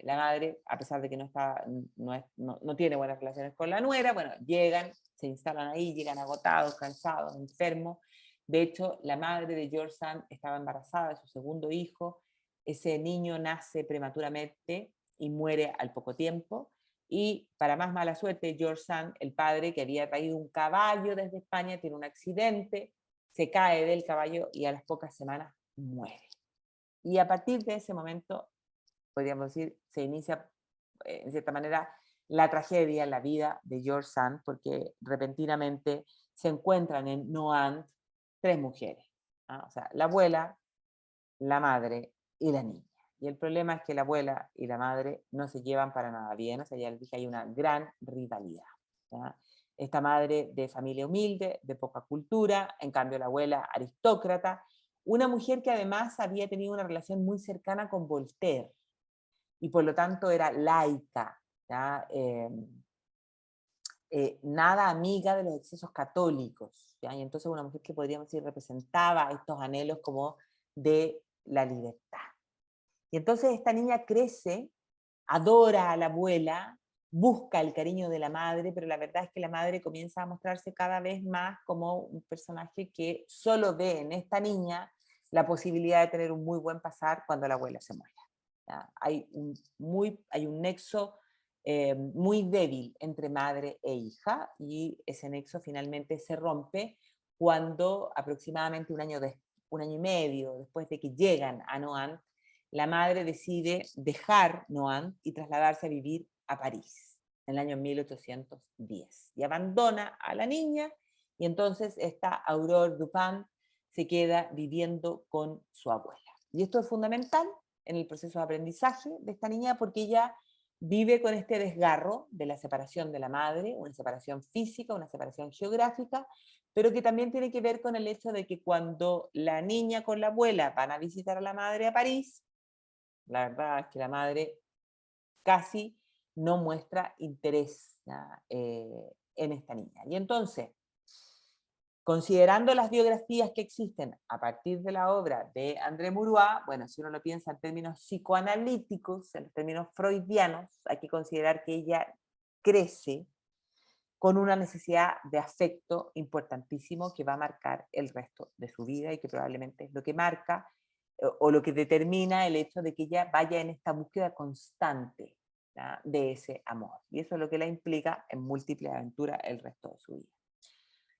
La madre, a pesar de que no tiene buenas relaciones con la nuera, bueno, se instalan ahí, llegan agotados, cansados, enfermos. De hecho, la madre de George Sand estaba embarazada de su segundo hijo. Ese niño nace prematuramente y muere al poco tiempo. Y para más mala suerte, George Sand, el padre que había traído un caballo desde España, tiene un accidente, se cae del caballo y a las pocas semanas muere. Y a partir de ese momento, podríamos decir, se inicia en cierta manera la tragedia en la vida de George Sand, porque repentinamente se encuentran en Nohant 3 mujeres, ¿ah? O sea, la abuela, la madre y la niña. Y el problema es que la abuela y la madre no se llevan para nada bien, o sea, ya les dije, hay una gran rivalidad, ¿ya? Esta madre de familia humilde, de poca cultura, en cambio la abuela aristócrata, una mujer que además había tenido una relación muy cercana con Voltaire, y por lo tanto era laica, ¿ya? Nada amiga de los excesos católicos, ¿ya? Y entonces una mujer que podríamos decir representaba estos anhelos como de la libertad. Y entonces esta niña crece, adora a la abuela, busca el cariño de la madre, pero la verdad es que la madre comienza a mostrarse cada vez más como un personaje que solo ve en esta niña la posibilidad de tener un muy buen pasar cuando la abuela se muera. Hay un nexo muy débil entre madre e hija y ese nexo finalmente se rompe cuando aproximadamente un año un año y medio después de que llegan a Nohant, la madre decide dejar Nohant y trasladarse a vivir a París en el año 1810. Y abandona a la niña, y entonces esta Aurore Dupin se queda viviendo con su abuela. Y esto es fundamental en el proceso de aprendizaje de esta niña porque ella vive con este desgarro de la separación de la madre, una separación física, una separación geográfica, pero que también tiene que ver con el hecho de que cuando la niña con la abuela van a visitar a la madre a París, la verdad es que la madre casi no muestra interés en esta niña. Y entonces, considerando las biografías que existen a partir de la obra de André Maurois, bueno, si uno lo piensa en términos psicoanalíticos, en términos freudianos, hay que considerar que ella crece con una necesidad de afecto importantísimo que va a marcar el resto de su vida y que probablemente es lo que marca o lo que determina el hecho de que ella vaya en esta búsqueda constante, ¿ya?, de ese amor. Y eso es lo que la implica en múltiples aventuras el resto de su vida.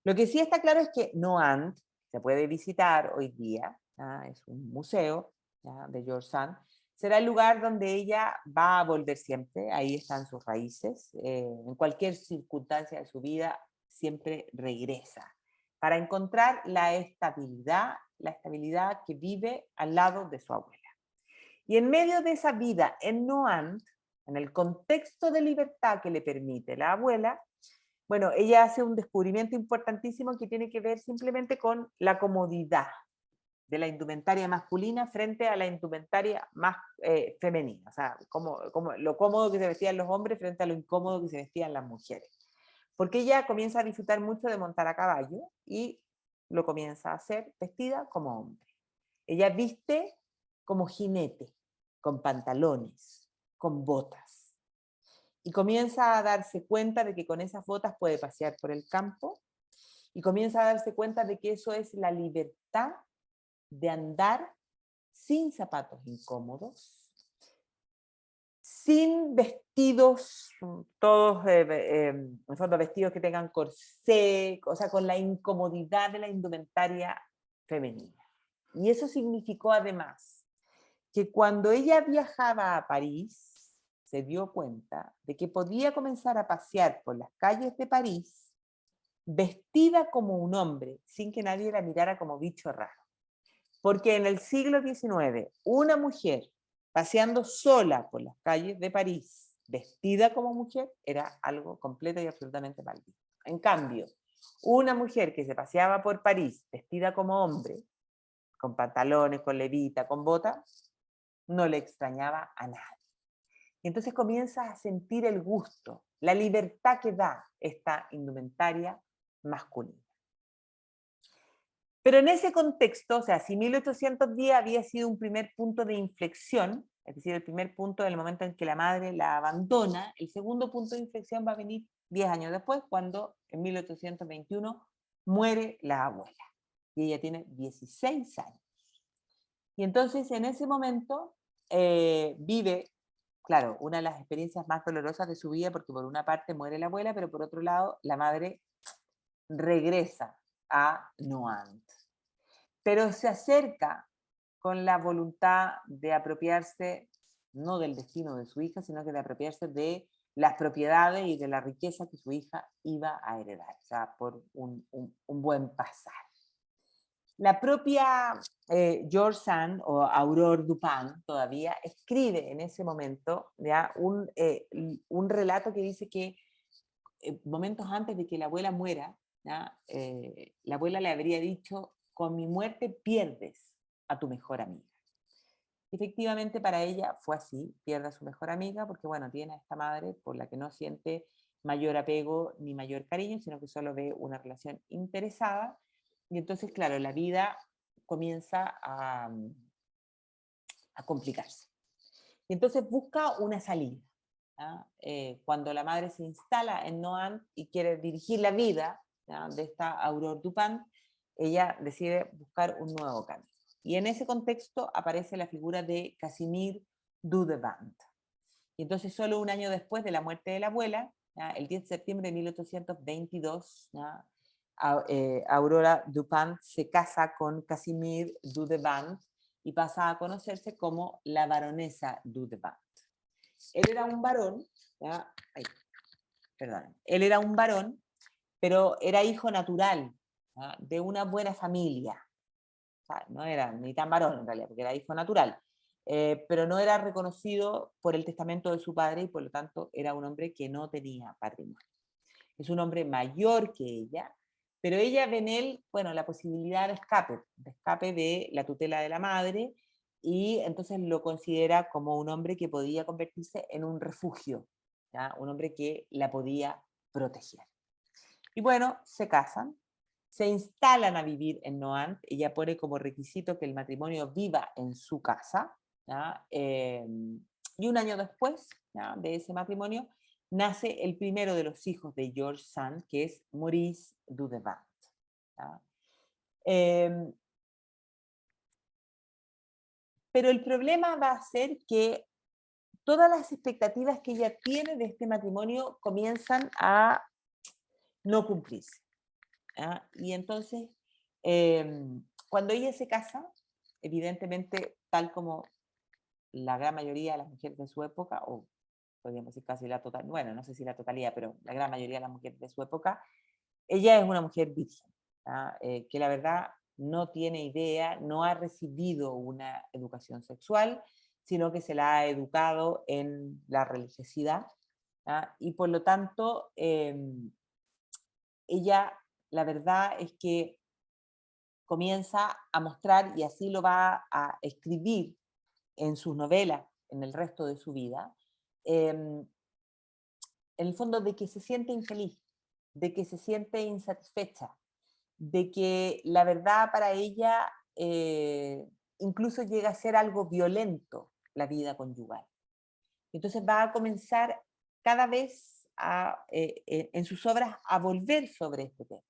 Lo que sí está claro es que Nohant se puede visitar hoy día, ¿ya?, es un museo, ¿ya?, de George Sand, será el lugar donde ella va a volver siempre, ahí están sus raíces, en cualquier circunstancia de su vida siempre regresa, para encontrar la estabilidad que vive al lado de su abuela. Y en medio de esa vida en Nohant, en el contexto de libertad que le permite la abuela, bueno, ella hace un descubrimiento importantísimo que tiene que ver simplemente con la comodidad de la indumentaria masculina frente a la indumentaria más femenina. O sea, como lo cómodo que se vestían los hombres frente a lo incómodo que se vestían las mujeres. Porque ella comienza a disfrutar mucho de montar a caballo y lo comienza a hacer vestida como hombre. Ella viste como jinete, con pantalones, con botas. Y comienza a darse cuenta de que con esas botas puede pasear por el campo y comienza a darse cuenta de que eso es la libertad de andar sin zapatos incómodos, sin vestidos, todos en fondo vestidos que tengan corsé, o sea, con la incomodidad de la indumentaria femenina. Y eso significó además que cuando ella viajaba a París, se dio cuenta de que podía comenzar a pasear por las calles de París vestida como un hombre, sin que nadie la mirara como bicho raro. Porque en el siglo XIX, una mujer paseando sola por las calles de París, vestida como mujer, era algo completo y absolutamente mal visto. En cambio, una mujer que se paseaba por París vestida como hombre, con pantalones, con levita, con bota, no le extrañaba a nadie. Y entonces comienza a sentir el gusto, la libertad que da esta indumentaria masculina. Pero en ese contexto, o sea, si 1810 había sido un primer punto de inflexión, es decir, el primer punto del momento en que la madre la abandona, el segundo punto de inflexión va a venir 10 años después, cuando en 1821 muere la abuela. Y ella tiene 16 años. Y entonces en ese momento vive, claro, una de las experiencias más dolorosas de su vida, porque por una parte muere la abuela, pero por otro lado la madre regresa a Nohant. Pero se acerca con la voluntad de apropiarse, no del destino de su hija, sino que de apropiarse de las propiedades y de la riqueza que su hija iba a heredar, o sea, por un buen pasar. La propia George Sand, o Aurore Dupin todavía, escribe en ese momento ya un relato que dice que momentos antes de que la abuela muera, ¿ya? La abuela le habría dicho: con mi muerte pierdes a tu mejor amiga. Efectivamente, para ella fue así, pierde a su mejor amiga porque, bueno, tiene a esta madre por la que no siente mayor apego ni mayor cariño, sino que solo ve una relación interesada. Y entonces, claro, la vida comienza a complicarse. Y entonces busca una salida. Cuando la madre se instala en Nohant y quiere dirigir la vida, ¿ya?, de esta Aurore Dupin, ella decide buscar un nuevo camino. Y en ese contexto aparece la figura de Casimir Dudevant. Y entonces solo un año después de la muerte de la abuela, ¿ya?, el 10 de septiembre de 1822, ¿ya?, Aurora Dupin se casa con Casimir Dudevant y pasa a conocerse como la baronesa Dudevant. Él era un varón, ¿ya? Ay, perdón, él era un varón, pero era hijo natural, ¿ya? De una buena familia. O sea, no era ni tan varón en realidad, porque era hijo natural, pero no era reconocido por el testamento de su padre y por lo tanto era un hombre que no tenía patrimonio. Es un hombre mayor que ella, pero ella ve en él, bueno, la posibilidad de escape de la tutela de la madre, y entonces lo considera como un hombre que podía convertirse en un refugio, ¿ya? Un hombre que la podía proteger. Y bueno, se casan, se instalan a vivir en Nohant. Ella pone como requisito que el matrimonio viva en su casa, ¿ya? Y un año después, ¿ya?, de ese matrimonio nace el primero de los hijos de George Sand, que es Maurice Dudevant, ¿ya? Eh, pero el problema va a ser que todas las expectativas que ella tiene de este matrimonio comienzan a no cumplirse, ¿ya? Y entonces, cuando ella se casa, evidentemente, tal como la gran mayoría de las mujeres de su época, o podríamos decir casi la total, bueno, no sé si la totalidad, pero la gran mayoría de las mujeres de su época, ella es una mujer virgen, ¿ya? Que la verdad no tiene idea, no ha recibido una educación sexual, sino que se la ha educado en la religiosidad, ¿ya? Y por lo tanto, ella, la verdad es que comienza a mostrar, y así lo va a escribir en sus novelas en el resto de su vida, en el fondo de que se siente infeliz, de que se siente insatisfecha, de que la verdad para ella incluso llega a ser algo violento la vida conyugal. Entonces va a comenzar cada vez en sus obras a volver sobre este tema,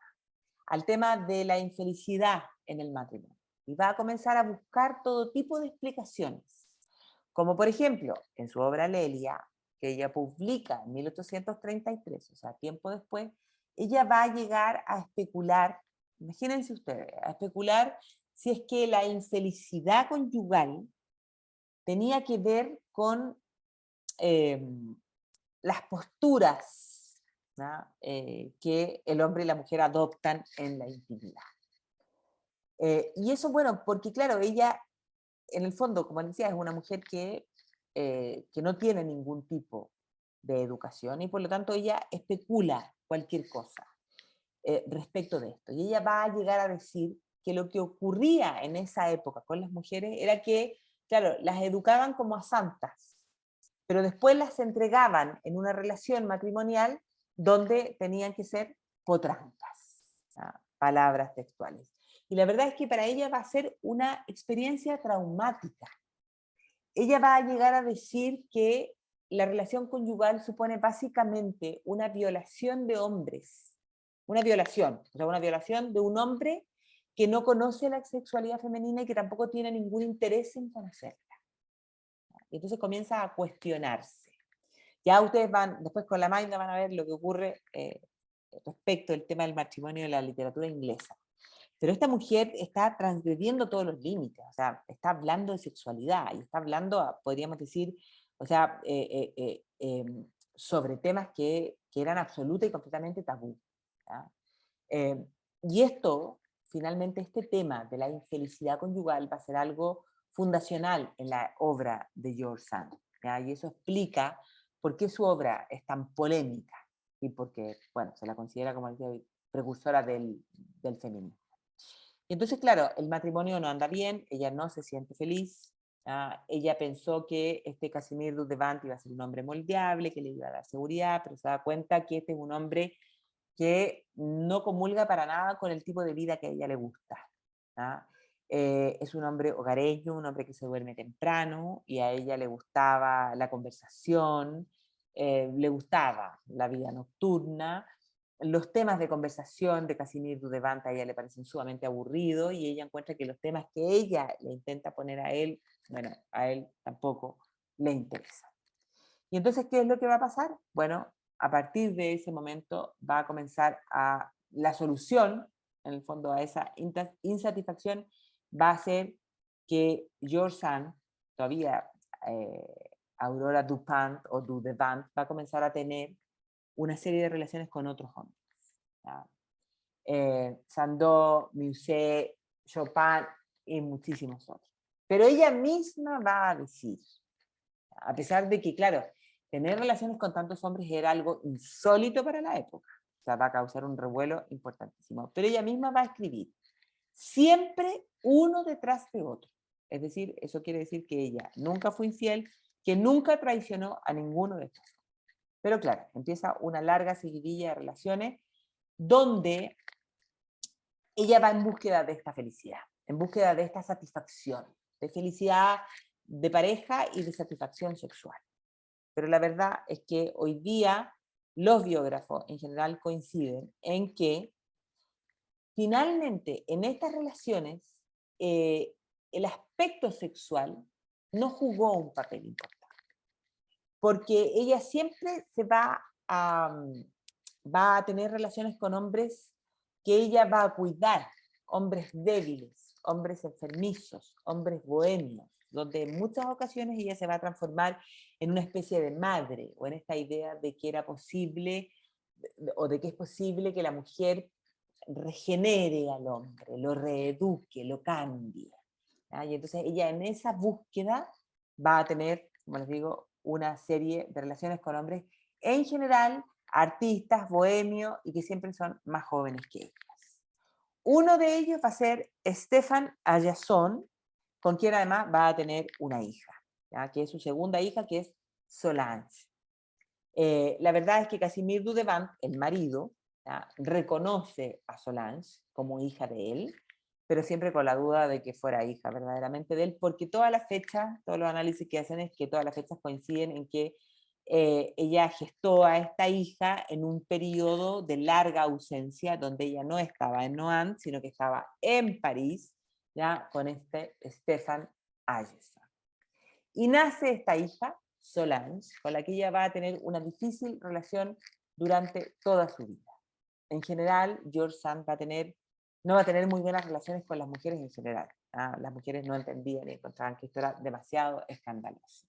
al tema de la infelicidad en el matrimonio. Y va a comenzar a buscar todo tipo de explicaciones, como por ejemplo, en su obra Lelia, que ella publica en 1833, o sea, tiempo después, ella va a llegar a especular, imagínense ustedes, a especular si es que la infelicidad conyugal tenía que ver con eh, las posturas, ¿no?, que el hombre y la mujer adoptan en la intimidad. Y eso, bueno, porque claro, ella, en el fondo, como decía, es una mujer que no tiene ningún tipo de educación y por lo tanto ella especula cualquier cosa respecto de esto. Y ella va a llegar a decir que lo que ocurría en esa época con las mujeres era que, claro, las educaban como a santas, pero después las entregaban en una relación matrimonial donde tenían que ser potrancas, ¿ya? Palabras textuales. Y la verdad es que para ella va a ser una experiencia traumática. Ella va a llegar a decir que la relación conyugal supone básicamente una violación de hombres, una violación, o sea, una violación de un hombre que no conoce la sexualidad femenina y que tampoco tiene ningún interés en conocerla. Y entonces comienza a cuestionarse. Ya ustedes van, después con la Magda van a ver lo que ocurre respecto al tema del matrimonio en la literatura inglesa. Pero esta mujer está transgrediendo todos los límites, o sea, está hablando de sexualidad y está hablando, podríamos decir, o sea, sobre temas que eran absoluta y completamente tabú, ¿ya? Eh, y esto, finalmente, este tema de la infelicidad conyugal va a ser algo fundacional en la obra de George Sand, ¿ya? Y eso explica por qué su obra es tan polémica y porque, bueno, se la considera como precursora del feminismo. Y entonces, claro, el matrimonio no anda bien, ella no se siente feliz, ¿ya? Ella pensó que este Casimir Dudevant iba a ser un hombre moldeable, que le iba a dar seguridad, pero se da cuenta que este es un hombre que no comulga para nada con el tipo de vida que a ella le gusta, ¿ya? Es un hombre hogareño, un hombre que se duerme temprano y a ella le gustaba la conversación, le gustaba la vida nocturna. Los temas de conversación de Casimir Dudevant a ella le parecen sumamente aburridos y ella encuentra que los temas que ella le intenta poner a él, bueno, a él tampoco le interesan. Y entonces, ¿qué es lo que va a pasar? Bueno, a partir de ese momento va a comenzar a la solución, en el fondo, a esa insatisfacción va a ser que George Sand, todavía Aurora Dupont o Dudevant, va a comenzar a tener una serie de relaciones con otros hombres. ¿Ya? Sandeau, Musset, Chopin y muchísimos otros. Pero ella misma va a decir, a pesar de que, claro, tener relaciones con tantos hombres era algo insólito para la época, o sea, va a causar un revuelo importantísimo, pero ella misma va a escribir, siempre uno detrás de otro. Es decir, eso quiere decir que ella nunca fue infiel, que nunca traicionó a ninguno de estos. Pero claro, empieza una larga seguidilla de relaciones donde ella va en búsqueda de esta felicidad, en búsqueda de esta satisfacción, de felicidad de pareja y de satisfacción sexual. Pero la verdad es que hoy día los biógrafos en general coinciden en que finalmente en estas relaciones el aspecto sexual no jugó un papel importante, porque ella siempre va a tener relaciones con hombres que ella va a cuidar, hombres débiles, hombres enfermizos, hombres bohemios, donde en muchas ocasiones ella se va a transformar en una especie de madre, o en esta idea de que era posible, o de que es posible que la mujer regenere al hombre, lo reeduque, lo cambie. ¿Ya? Y entonces ella en esa búsqueda va a tener, como les digo, una serie de relaciones con hombres, en general, artistas, bohemios, y que siempre son más jóvenes que ellas. Uno de ellos va a ser Stéphane Ayazón, con quien además va a tener una hija, ¿ya? Que es su segunda hija, que es Solange. La verdad es que Casimir Dudevant, el marido, ¿ya? Reconoce a Solange como hija de él, pero siempre con la duda de que fuera hija verdaderamente de él, porque todas las fechas, todos los análisis que hacen es que todas las fechas coinciden en que ella gestó a esta hija en un periodo de larga ausencia, donde ella no estaba en Nohant, sino que estaba en París, ya con este Stéphane Ayezon. Y nace esta hija, Solange, con la que ella va a tener una difícil relación durante toda su vida. En general, George Sand no va a tener muy buenas relaciones con las mujeres en general. Las mujeres no entendían y encontraban que esto era demasiado escandaloso.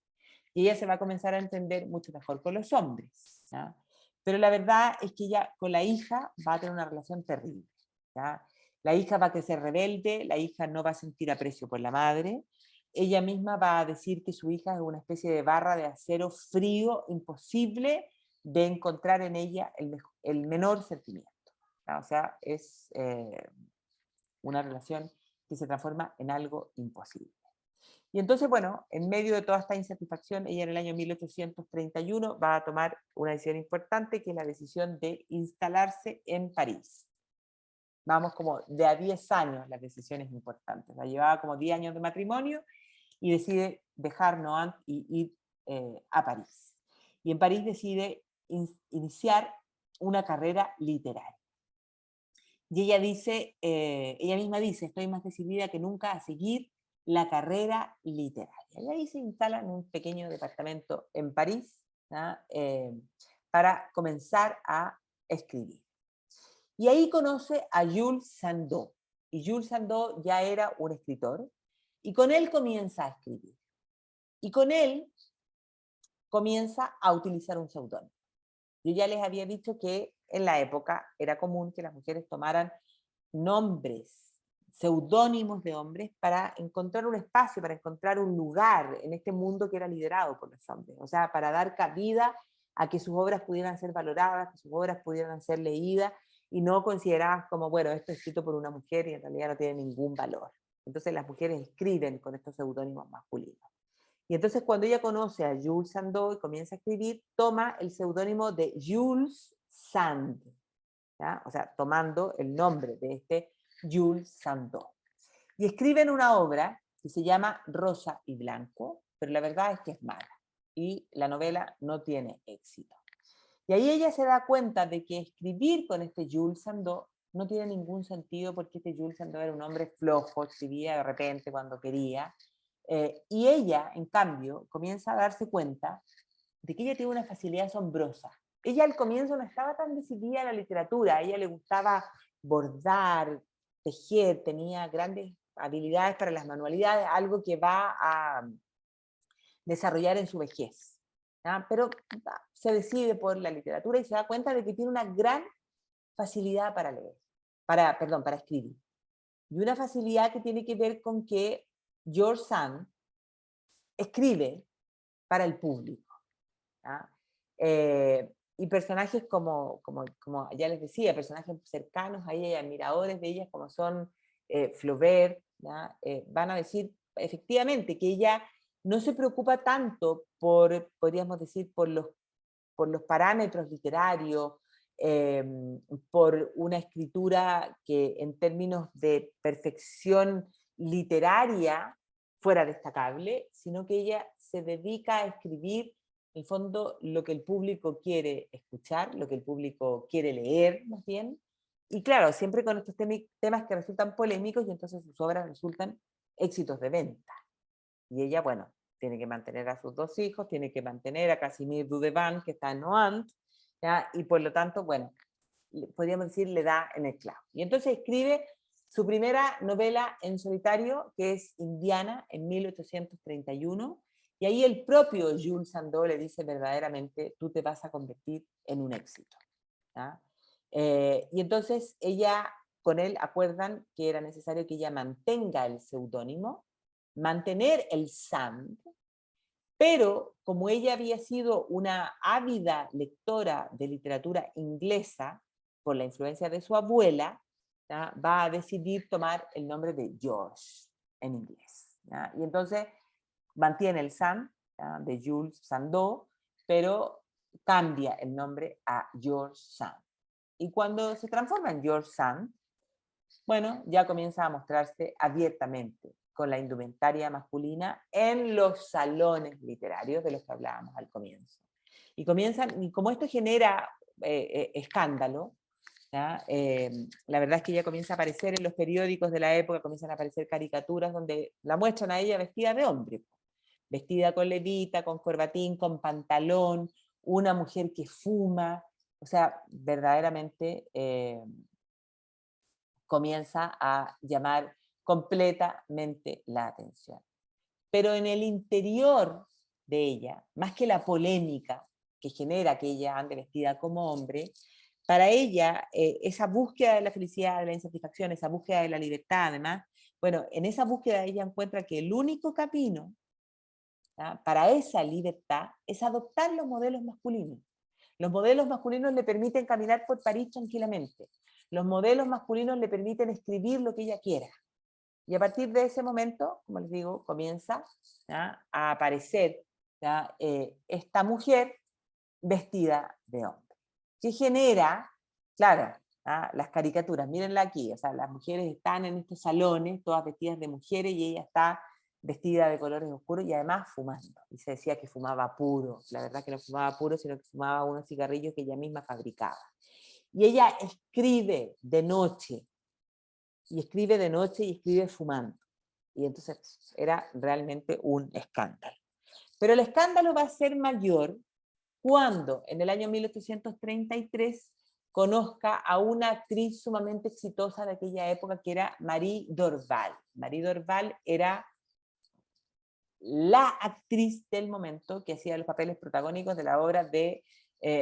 Y ella se va a comenzar a entender mucho mejor con los hombres. ¿Ya? Pero la verdad es que ella con la hija va a tener una relación terrible. ¿Ya? La hija va a crecer rebelde, la hija no va a sentir aprecio por la madre, ella misma va a decir que su hija es una especie de barra de acero frío, imposible de encontrar en ella el menor sentimiento. ¿Ya? O sea, es una relación que se transforma en algo imposible. Y entonces, bueno, en medio de toda esta insatisfacción, ella en el año 1831 va a tomar una decisión importante, que es la decisión de instalarse en París. Vamos como de a 10 años las decisiones importantes. La llevaba como 10 años de matrimonio y decide dejar Nohant y ir a París. Y en París decide iniciar una carrera literaria. Y ella dice, ella misma dice, estoy más decidida que nunca a seguir la carrera literaria. Y ahí se instala en un pequeño departamento en París, para comenzar a escribir. Y ahí conoce a Jules Sandeau. Y Jules Sandeau ya era un escritor, y con él comienza a escribir. Y con él comienza a utilizar un seudónimo. Yo ya les había dicho que en la época era común que las mujeres tomaran nombres, seudónimos de hombres para encontrar un espacio, para encontrar un lugar en este mundo que era liderado por los hombres. O sea, para dar cabida a que sus obras pudieran ser valoradas, que sus obras pudieran ser leídas y no consideradas como, bueno, esto es escrito por una mujer y en realidad no tiene ningún valor. Entonces las mujeres escriben con estos seudónimos masculinos. Y entonces cuando ella conoce a Jules Sandeau y comienza a escribir, toma el seudónimo de Jules Sand, ¿ya? O sea, tomando el nombre de este Jules Sandeau. Y escriben una obra que se llama Rosa y Blanco, pero la verdad es que es mala y la novela no tiene éxito. Y ahí ella se da cuenta de que escribir con este Jules Sandeau no tiene ningún sentido, porque este Jules Sandeau era un hombre flojo, escribía de repente cuando quería, y ella, en cambio, comienza a darse cuenta de que ella tiene una facilidad asombrosa ella al comienzo no estaba tan decidida a la literatura, a ella le gustaba bordar, tejer, tenía grandes habilidades para las manualidades, algo que va a desarrollar en su vejez. ¿Ya? Pero se decide por la literatura y se da cuenta de que tiene una gran facilidad para leer, perdón, para escribir. Y una facilidad que tiene que ver con que George Sand escribe para el público. ¿Ya? Y personajes como ya les decía, personajes cercanos a ella y admiradores de ella, como son Flaubert, ¿ya? Van a decir efectivamente que ella no se preocupa tanto por, podríamos decir, por los parámetros literarios, eh, por una escritura que en términos de perfección literaria fuera destacable, sino que ella se dedica a escribir en el fondo lo que el público quiere escuchar, lo que el público quiere leer, más bien. Y claro, siempre con estos temas que resultan polémicos y entonces sus obras resultan éxitos de venta. Y ella, bueno, tiene que mantener a sus dos hijos, tiene que mantener a Casimir Dudevant, que está en Nohant, ¿ya? Y por lo tanto, bueno, podríamos decir, le da en el clavo. Y entonces escribe su primera novela en solitario, que es Indiana, en 1831, y ahí el propio Jules Sandeau le dice verdaderamente, tú te vas a convertir en un éxito. ¿Ya? Y entonces ella, con él, acuerdan que era necesario que ella mantenga el seudónimo, mantener el Sand, pero como ella había sido una ávida lectora de literatura inglesa, por la influencia de su abuela, ¿ya? Va a decidir tomar el nombre de George en inglés. ¿Ya? Y entonces mantiene el Sand, ¿ya? De Jules Sandeau, pero cambia el nombre a George Sand. Y cuando se transforma en George Sand, bueno, ya comienza a mostrarse abiertamente con la indumentaria masculina en los salones literarios de los que hablábamos al comienzo. Y comienzan, y como esto genera escándalo, la verdad es que ella comienza a aparecer en los periódicos de la época, comienzan a aparecer caricaturas donde la muestran a ella vestida de hombre, vestida con levita, con corbatín, con pantalón, una mujer que fuma, o sea, verdaderamente comienza a llamar completamente la atención. Pero en el interior de ella, más que la polémica que genera que ella ande vestida como hombre, para ella esa búsqueda de la felicidad, de la insatisfacción, esa búsqueda de la libertad, además, bueno, en esa búsqueda ella encuentra que el único camino, ¿ya?, para esa libertad es adoptar los modelos masculinos. Los modelos masculinos le permiten caminar por París tranquilamente. Los modelos masculinos le permiten escribir lo que ella quiera. Y a partir de ese momento, como les digo, comienza, ¿ya?, a aparecer, ¿ya?, esta mujer vestida de hombre. Que genera, claro, ¿ya?, las caricaturas, mírenla aquí, o sea, las mujeres están en estos salones, todas vestidas de mujeres, y ella está vestida de colores oscuros y además fumando. Y se decía que fumaba puro, la verdad que no fumaba puro, sino que fumaba unos cigarrillos que ella misma fabricaba. Y ella escribe de noche, y escribe de noche y escribe fumando. Y entonces era realmente un escándalo. Pero el escándalo va a ser mayor cuando en el año 1833 conozca a una actriz sumamente exitosa de aquella época que era Marie Dorval. Marie Dorval era la actriz del momento que hacía los papeles protagónicos de la obra de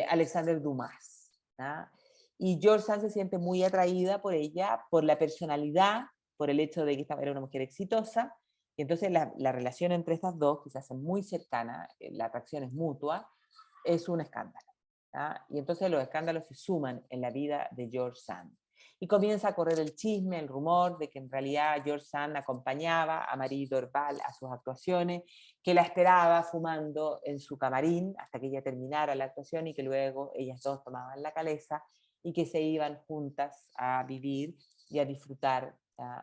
Alexander Dumas, ¿ya? Y George Sand se siente muy atraída por ella, por la personalidad, por el hecho de que esta era una mujer exitosa, y entonces la relación entre estas dos, que se hace muy cercana, la atracción es mutua, es un escándalo, ¿ya? Y entonces los escándalos se suman en la vida de George Sand. Y comienza a correr el chisme, el rumor de que en realidad George Sand acompañaba a Marie Dorval a sus actuaciones, que la esperaba fumando en su camarín hasta que ella terminara la actuación y que luego ellas dos tomaban la caleza y que se iban juntas a vivir y a disfrutar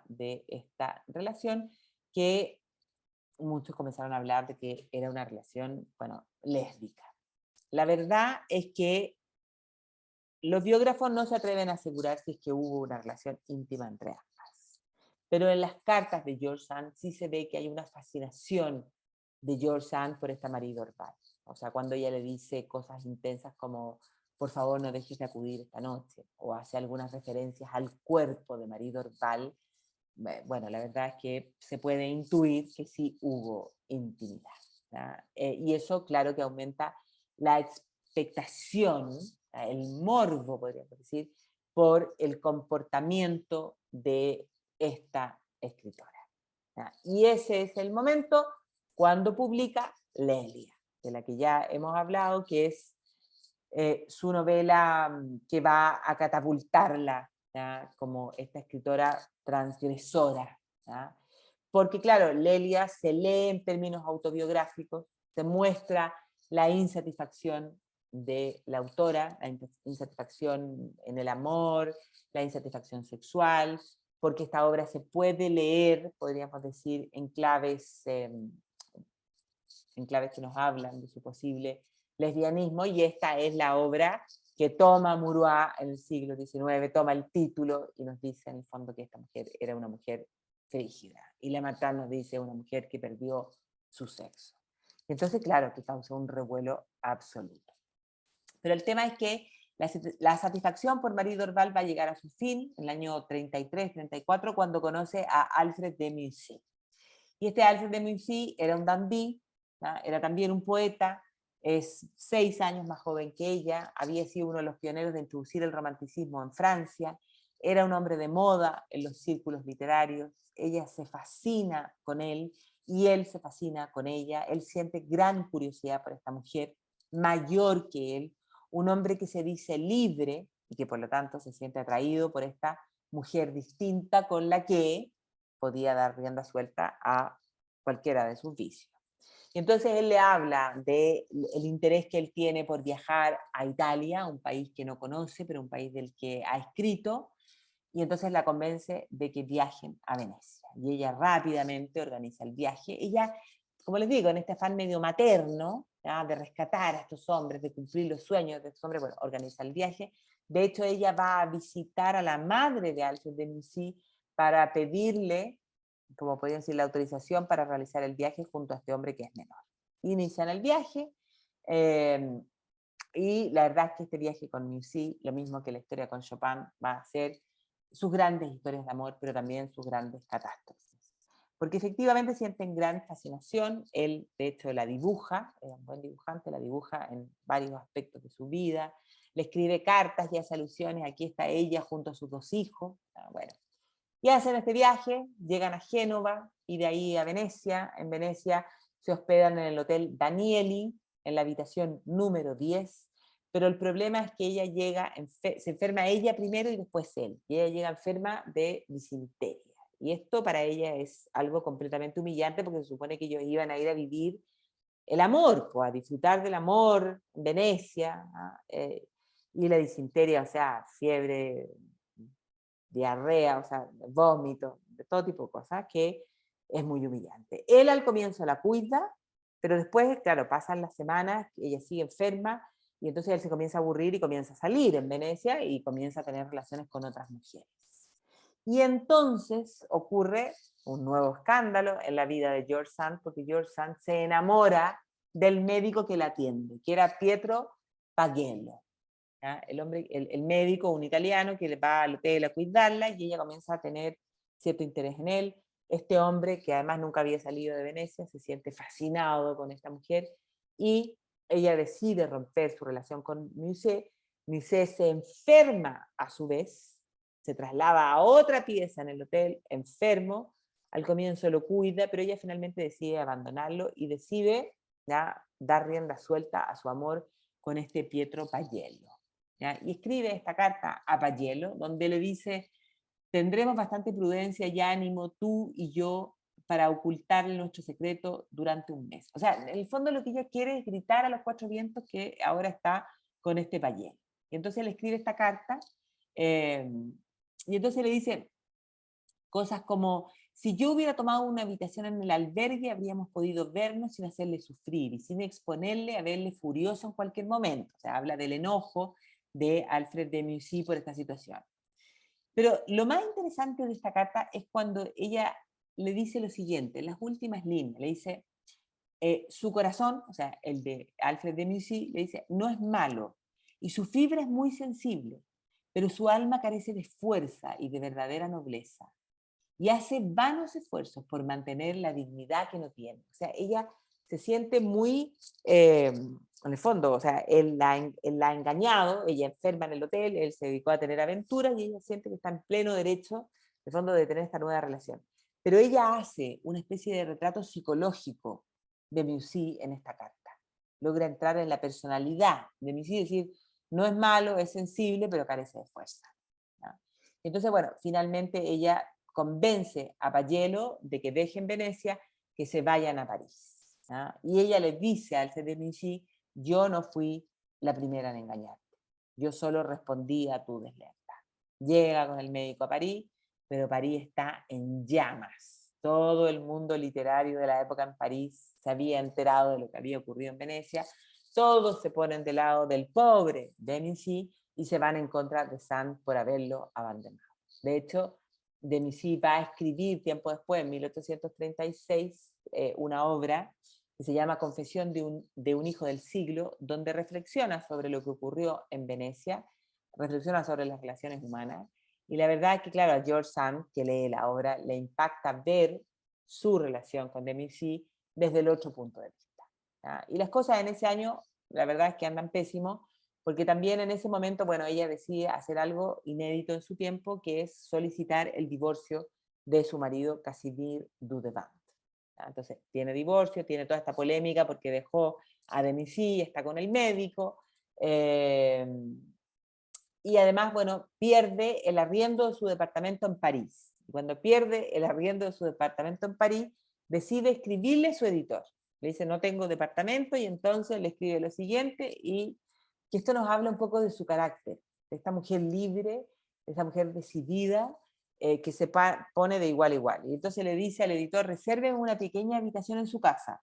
de esta relación que muchos comenzaron a hablar de que era una relación, bueno, lésbica. La verdad es que los biógrafos no se atreven a asegurar si es que hubo una relación íntima entre ambas. Pero en las cartas de George Sand sí se ve que hay una fascinación de George Sand por esta Marie Dorval. O sea, cuando ella le dice cosas intensas como por favor no dejes de acudir esta noche, o hace algunas referencias al cuerpo de Marie Dorval. Bueno, la verdad es que se puede intuir que sí hubo intimidad, ¿ya? Y eso, claro, que aumenta la expectación, el morbo, podríamos decir, por el comportamiento de esta escritora, ¿ya? Y ese es el momento cuando publica Lelia, de la que ya hemos hablado, que es su novela que va a catapultarla, ¿ya? Como esta escritora transgresora, ¿ya? Porque claro, Lelia se lee en términos autobiográficos, se muestra la insatisfacción de la autora, la insatisfacción en el amor, la insatisfacción sexual, porque esta obra se puede leer, podríamos decir, en claves que nos hablan de su posible lesbianismo, y esta es la obra que toma Muruá en el siglo XIX, toma el título y nos dice en el fondo que esta mujer era una mujer frígida, y Le Martin nos dice una mujer que perdió su sexo. Entonces, claro, que causa un revuelo absoluto. Pero el tema es que la satisfacción por Marie Dorval va a llegar a su fin en el año 33-34, cuando conoce a Alfred de Musset. Y este Alfred de Musset era un dandy, ¿no? Era también un poeta, es 6 años más joven que ella, había sido uno de los pioneros de introducir el romanticismo en Francia, era un hombre de moda en los círculos literarios, ella se fascina con él y él se fascina con ella, él siente gran curiosidad por esta mujer, mayor que él, un hombre que se dice libre y que por lo tanto se siente atraído por esta mujer distinta con la que podía dar rienda suelta a cualquiera de sus vicios. Y entonces él le habla del interés que él tiene por viajar a Italia, un país que no conoce, pero un país del que ha escrito, y entonces la convence de que viajen a Venecia. Y ella rápidamente organiza el viaje. Ella, como les digo, en este afán medio materno, ¿ya? De rescatar a estos hombres, de cumplir los sueños de estos hombres, bueno, organiza el viaje. De hecho, ella va a visitar a la madre de Alfred de Musset para pedirle, como podrían decir, la autorización para realizar el viaje junto a este hombre que es menor. Inician el viaje, y la verdad es que este viaje con Musset, lo mismo que la historia con Chopin, va a ser sus grandes historias de amor, pero también sus grandes catástrofes. Porque efectivamente sienten gran fascinación, él de hecho la dibuja, es un buen dibujante, la dibuja en varios aspectos de su vida, le escribe cartas y hace alusiones, aquí está ella junto a sus 2 hijos, bueno. Y hacen este viaje, llegan a Génova y de ahí a Venecia. En Venecia se hospedan en el Hotel Danieli, en la habitación número 10, pero el problema es que ella llega, se enferma ella primero y después él, y ella llega enferma de disentería. Y esto para ella es algo completamente humillante, porque se supone que ellos iban a ir a vivir el amor, pues, a disfrutar del amor en Venecia, ¿no? Y la disentería, o sea, fiebre, diarrea, o sea, vómito, de todo tipo de cosas, que es muy humillante. Él al comienzo la cuida, pero después, claro, pasan las semanas, ella sigue enferma, y entonces él se comienza a aburrir y comienza a salir en Venecia y comienza a tener relaciones con otras mujeres. Y entonces ocurre un nuevo escándalo en la vida de George Sand, porque George Sand se enamora del médico que la atiende, que era Pietro Pagello. ¿Ya? El hombre, el médico, un italiano que le va al hotel a cuidarla, y ella comienza a tener cierto interés en él. Este hombre, que además nunca había salido de Venecia, se siente fascinado con esta mujer, y ella decide romper su relación con Musset. Musset se enferma a su vez, se traslada a otra pieza en el hotel, enfermo, al comienzo lo cuida, pero ella finalmente decide abandonarlo y decide ya dar rienda suelta a su amor con este Pietro Pagello. ¿Ya? Y escribe esta carta a Pagello, donde le dice: tendremos bastante prudencia y ánimo tú y yo para ocultar nuestro secreto durante un mes. O sea, en el fondo lo que ella quiere es gritar a los 4 vientos que ahora está con este Pagello. Y entonces le escribe esta carta, y entonces le dice cosas como: si yo hubiera tomado una habitación en el albergue, habríamos podido vernos sin hacerle sufrir y sin exponerle a verle furioso en cualquier momento. O sea, habla del enojo de Alfred de Musset por esta situación. Pero lo más interesante de esta carta es cuando ella le dice lo siguiente, en las últimas líneas, le dice, su corazón, o sea, el de Alfred de Musset, le dice: no es malo, y su fibra es muy sensible, pero su alma carece de fuerza y de verdadera nobleza, y hace vanos esfuerzos por mantener la dignidad que no tiene. O sea, ella se siente muy, en el fondo, o sea, él la ha engañado, ella enferma en el hotel, él se dedicó a tener aventuras y ella siente que está en pleno derecho, de fondo, de tener esta nueva relación. Pero ella hace una especie de retrato psicológico de Debussy en esta carta. Logra entrar en la personalidad de Debussy, es decir, no es malo, es sensible, pero carece de fuerza, ¿no? Entonces, bueno, finalmente ella convence a Pagello de que dejen Venecia, que se vayan a París, ¿no? Y ella le dice al de Debussy, yo no fui la primera en engañarte, yo solo respondí a tu deslealtad. Llega con el médico a París, pero París está en llamas. Todo el mundo literario de la época en París se había enterado de lo que había ocurrido en Venecia, todos se ponen del lado del pobre Debussy y se van en contra de Sand por haberlo abandonado. De hecho, Debussy va a escribir tiempo después, en 1836, una obra que se llama Confesión de un hijo del siglo, donde reflexiona sobre lo que ocurrió en Venecia, reflexiona sobre las relaciones humanas, y la verdad es que, claro, a George Sand, que lee la obra, le impacta ver su relación con Debussy desde el otro punto de vista, ¿ya? Y las cosas en ese año, la verdad es que andan pésimo, porque también en ese momento, bueno, ella decide hacer algo inédito en su tiempo, que es solicitar el divorcio de su marido Casimir Dudevant. Entonces, tiene divorcio, tiene toda esta polémica porque dejó a Debussy, está con el médico, y además, bueno, pierde el arriendo de su departamento en París. Y cuando pierde el arriendo de su departamento en París, decide escribirle a su editor. Le dice, no tengo departamento, y entonces le escribe lo siguiente, y que esto nos habla un poco de su carácter, de esta mujer libre, de esta mujer decidida, que se pone de igual a igual. Y entonces le dice al editor, reserven una pequeña habitación en su casa.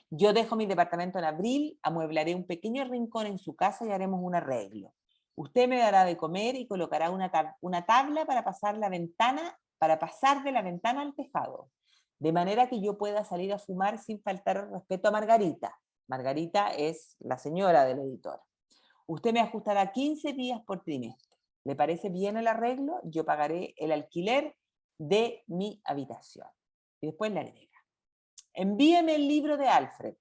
Yo dejo mi departamento en abril, amueblaré un pequeño rincón en su casa y haremos un arreglo. Usted me dará de comer y colocará una tabla para pasar la ventana, para pasar de la ventana al tejado, de manera que yo pueda salir a fumar sin faltar el respeto a Margarita. Margarita es la señora del editor. Usted me ajustará 15 días por trimestre. ¿Le parece bien el arreglo? Yo pagaré el alquiler de mi habitación. Y después le agrega, envíeme el libro de Alfred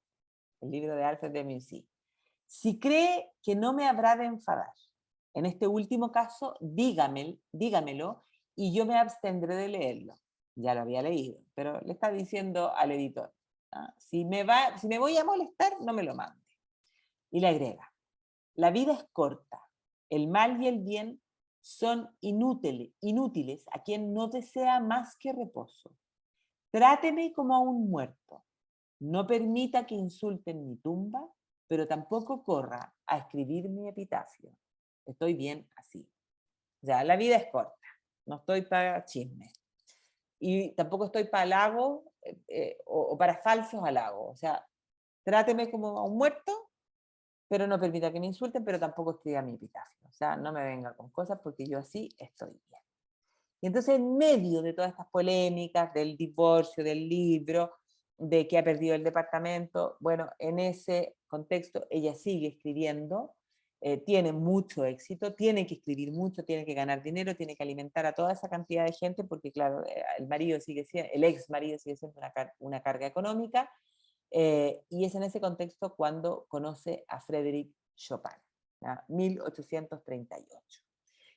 de Debussy. Si cree que no me habrá de enfadar, en este último caso, dígamelo y yo me abstendré de leerlo. Ya lo había leído, pero le está diciendo al editor, ¿ah? Si me voy a molestar, no me lo mande. Y le agrega, la vida es corta, el mal y el bien son inútiles a quien no desea más que reposo. Tráteme como a un muerto. No permita que insulten mi tumba, pero tampoco corra a escribir mi epitafio. Estoy bien así. O sea, la vida es corta. No estoy para chisme. Y tampoco estoy para halagos o para falsos halagos. O sea, tráteme como a un muerto, pero no permita que me insulten, pero tampoco escriba mi epitafio. O sea, no me venga con cosas porque yo así estoy bien. Y entonces, en medio de todas estas polémicas del divorcio, del libro, de que ha perdido el departamento, bueno, en ese contexto ella sigue escribiendo, tiene mucho éxito, tiene que escribir mucho, tiene que ganar dinero, tiene que alimentar a toda esa cantidad de gente, porque claro, el ex marido sigue siendo una carga económica, y es en ese contexto cuando conoce a Frédéric Chopin, ¿ya? 1838.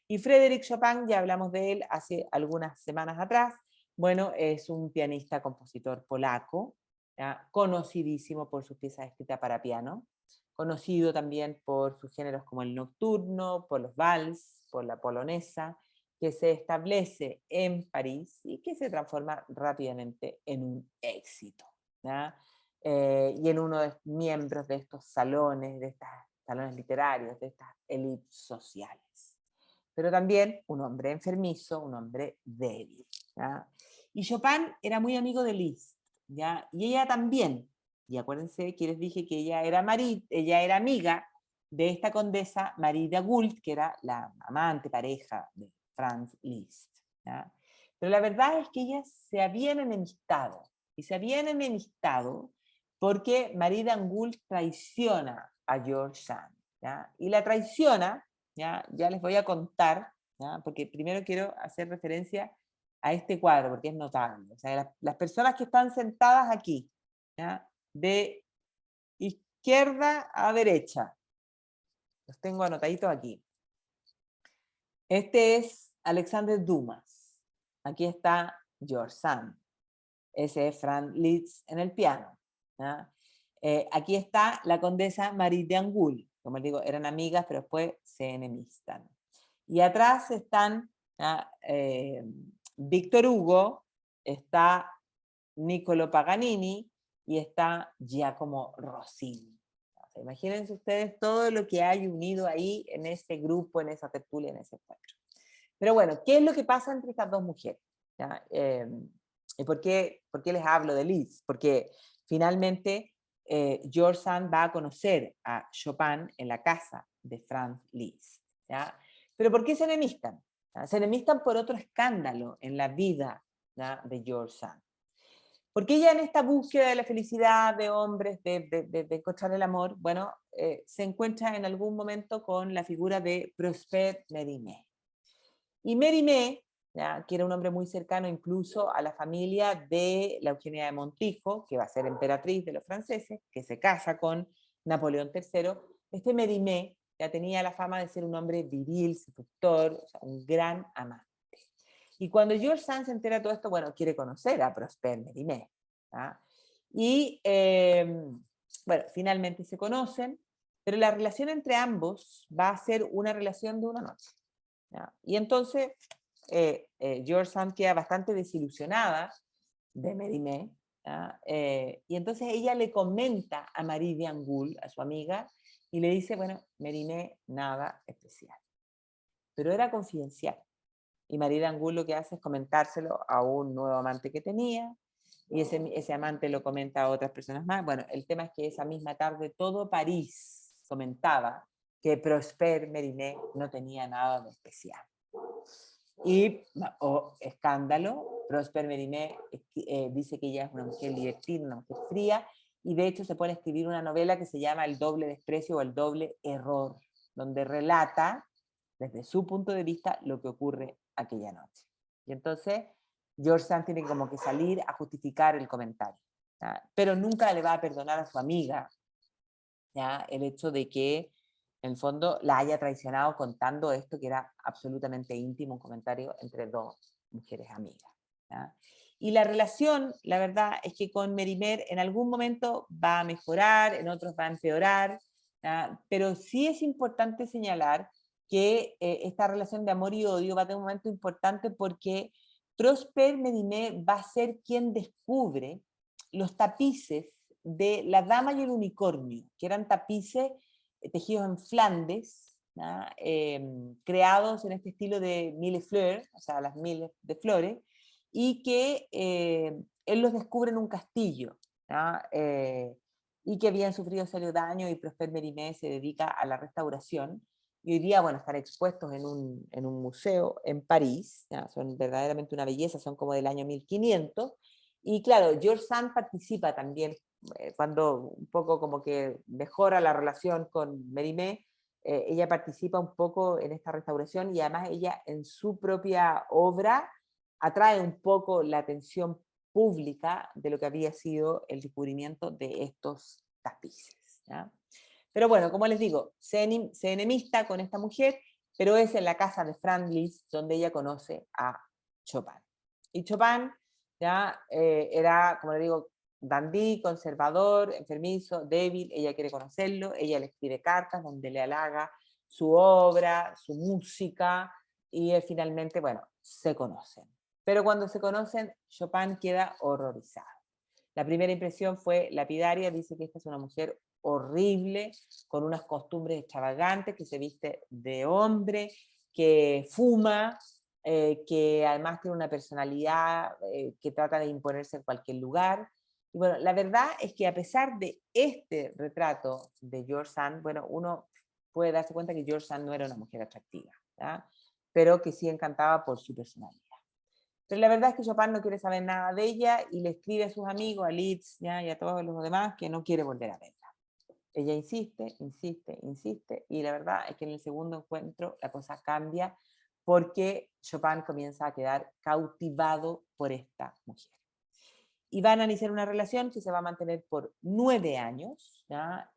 Y Frédéric Chopin, ya hablamos de él hace algunas semanas atrás, bueno, es un pianista, compositor polaco, ¿ya? Conocidísimo por sus piezas escritas para piano, conocido también por sus géneros como el nocturno, por los vals, por la polonesa, que se establece en París y que se transforma rápidamente en un éxito, ¿ya? Y en uno de los miembros de estos salones, de estos salones literarios, de estas élites sociales. Pero también un hombre enfermizo, un hombre débil, ¿ya? Y Chopin era muy amigo de Liszt, ¿ya? Y ella también. Y acuérdense que les dije que ella era amiga de esta condesa Marie de Goult, que era la amante pareja de Franz Liszt, ¿ya? Pero la verdad es que ellas se habían enemistado, y se habían enemistado porque Marie de Goult traiciona a George Sand. ¿ya? Y la traiciona, ya les voy a contar, ¿ya? Porque primero quiero hacer referencia a este cuadro, porque es notable. O sea, las personas que están sentadas aquí, ¿ya? De izquierda a derecha, los tengo anotaditos aquí. Este es Alexander Dumas. Aquí está George Sand. Ese es Franz Liszt en el piano. ¿Ya? Aquí está la condesa Marie de Angoulême. Como les digo, eran amigas, pero después se enemistan. Y atrás están Víctor Hugo, está Niccolo Paganini y está Giacomo Rossini. O sea, imagínense ustedes todo lo que hay unido ahí en ese grupo, en esa tertulia, en ese encuentro. Pero bueno, ¿qué es lo que pasa entre estas dos mujeres? ¿Ya? ¿Y por qué les hablo de Liszt? Porque finalmente George Sand va a conocer a Chopin en la casa de Franz Liszt. ¿Ya? Pero ¿por qué se enemistan? ¿Ya? Se enemistan por otro escándalo en la vida, ¿ya?, de George Sand. Porque ella en esta búsqueda de la felicidad de hombres, de encontrar el amor, bueno, se encuentra en algún momento con la figura de Prosper Mérimée. Y Mérimée, ¿ya?, que era un hombre muy cercano incluso a la familia de la Eugenia de Montijo, que va a ser emperatriz de los franceses, que se casa con Napoleón III, este Mérimée ya tenía la fama de ser un hombre viril, seductor, o sea, un gran amante. Y cuando George Sand se entera de todo esto, bueno, quiere conocer a Prosper Mérimée. ¿Ah? Y bueno, finalmente se conocen, pero la relación entre ambos va a ser una relación de una noche. ¿Ya? Y entonces George Sand queda bastante desilusionada de Mérimée, y entonces ella le comenta a Marie de Angoulême, a su amiga, y le dice, bueno, Mérimée nada especial. Pero era confidencial. Y Marie de Angoulême lo que hace es comentárselo a un nuevo amante que tenía, y ese amante lo comenta a otras personas más. Bueno, el tema es que esa misma tarde todo París comentaba que Prosper Mérimée no tenía nada de especial. Y, escándalo, Prosper Mérimée dice que ella es una mujer libertina, una mujer fría, y de hecho se pone a escribir una novela que se llama El doble desprecio o El doble error, donde relata desde su punto de vista lo que ocurre aquella noche. Y entonces George Sand tiene como que salir a justificar el comentario, ¿ya? Pero nunca le va a perdonar a su amiga, ¿ya?, el hecho de que en el fondo la haya traicionado contando esto que era absolutamente íntimo, un comentario entre dos mujeres amigas, ¿ya? Y la relación, la verdad, es que con Mérimée en algún momento va a mejorar, en otros va a empeorar, ¿ya? Pero sí es importante señalar que esta relación de amor y odio va a tener un momento importante porque Prosper Mérimée va a ser quien descubre los tapices de La Dama y el Unicornio, que eran tapices tejidos en Flandes, creados en este estilo de mille fleurs, o sea, las miles de flores, y que él los descubre en un castillo, y que habían sufrido serio daño, y Prosper Mérimée se dedica a la restauración, y hoy día, bueno, están expuestos en un museo en París, ¿ya? Son verdaderamente una belleza, son como del año 1500, y claro, George Sand participa también cuando un poco como que mejora la relación con Mérimée, ella participa un poco en esta restauración y además ella en su propia obra atrae un poco la atención pública de lo que había sido el descubrimiento de estos tapices, ¿ya? Pero bueno, como les digo, se enemista con esta mujer, pero es en la casa de Franz Liszt donde ella conoce a Chopin. Y Chopin ya era, como les digo, dandy, conservador, enfermizo, débil, ella quiere conocerlo, ella le escribe cartas donde le halaga su obra, su música, y finalmente, bueno, se conocen. Pero cuando se conocen, Chopin queda horrorizado. La primera impresión fue lapidaria, dice que esta es una mujer horrible, con unas costumbres extravagantes, que se viste de hombre, que fuma, que además tiene una personalidad que trata de imponerse en cualquier lugar. Y bueno, la verdad es que a pesar de este retrato de George Sand, bueno, uno puede darse cuenta que George Sand no era una mujer atractiva, ¿ya?, pero que sí encantaba por su personalidad. Pero la verdad es que Chopin no quiere saber nada de ella y le escribe a sus amigos, a Liszt, ¿ya?, y a todos los demás, que no quiere volver a verla. ella insiste, insiste, insiste, y la verdad es que en el segundo encuentro la cosa cambia porque Chopin comienza a quedar cautivado por esta mujer. Y van a iniciar una relación que se va a mantener por 9 años, ¿ya?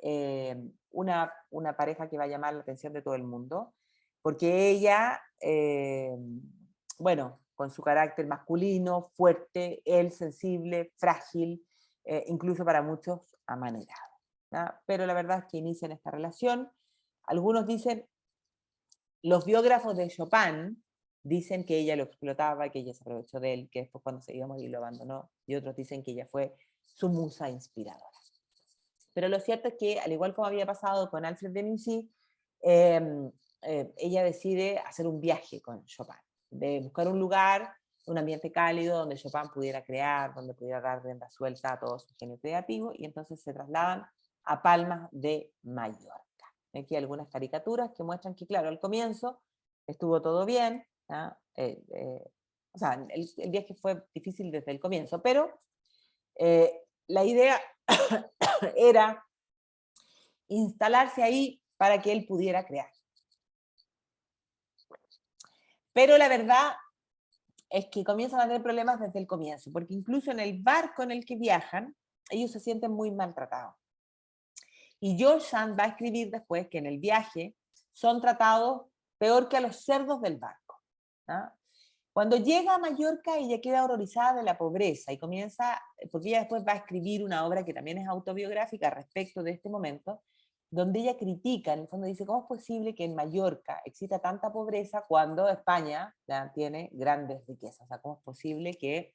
Una pareja que va a llamar la atención de todo el mundo, porque ella, bueno, con su carácter masculino, fuerte, él sensible, frágil, incluso para muchos amanerado, ¿ya? Pero la verdad es que inician esta relación. Algunos dicen, los biógrafos de Chopin dicen que ella lo explotaba, que ella se aprovechó de él, que después cuando se iba a morir lo abandonó, y otros dicen que ella fue su musa inspiradora. Pero lo cierto es que, al igual como había pasado con Alfred de Musset, ella decide hacer un viaje con Chopin, de buscar un lugar, un ambiente cálido donde Chopin pudiera crear, donde pudiera dar rienda suelta a todo su genio creativo, y entonces se trasladan a Palma de Mallorca. Aquí hay algunas caricaturas que muestran que, claro, al comienzo estuvo todo bien, ¿ah? O sea, el viaje fue difícil desde el comienzo, pero la idea era instalarse ahí para que él pudiera crear. Pero la verdad es que comienzan a tener problemas desde el comienzo, porque incluso en el barco en el que viajan, ellos se sienten muy maltratados. Y George Sand va a escribir después que en el viaje son tratados peor que a los cerdos del barco, ¿ah? Cuando llega a Mallorca, ella queda horrorizada de la pobreza y comienza, porque ella después va a escribir una obra que también es autobiográfica respecto de este momento, donde ella critica, en el fondo dice, ¿cómo es posible que en Mallorca exista tanta pobreza cuando España ya tiene grandes riquezas? O sea, ¿cómo es posible que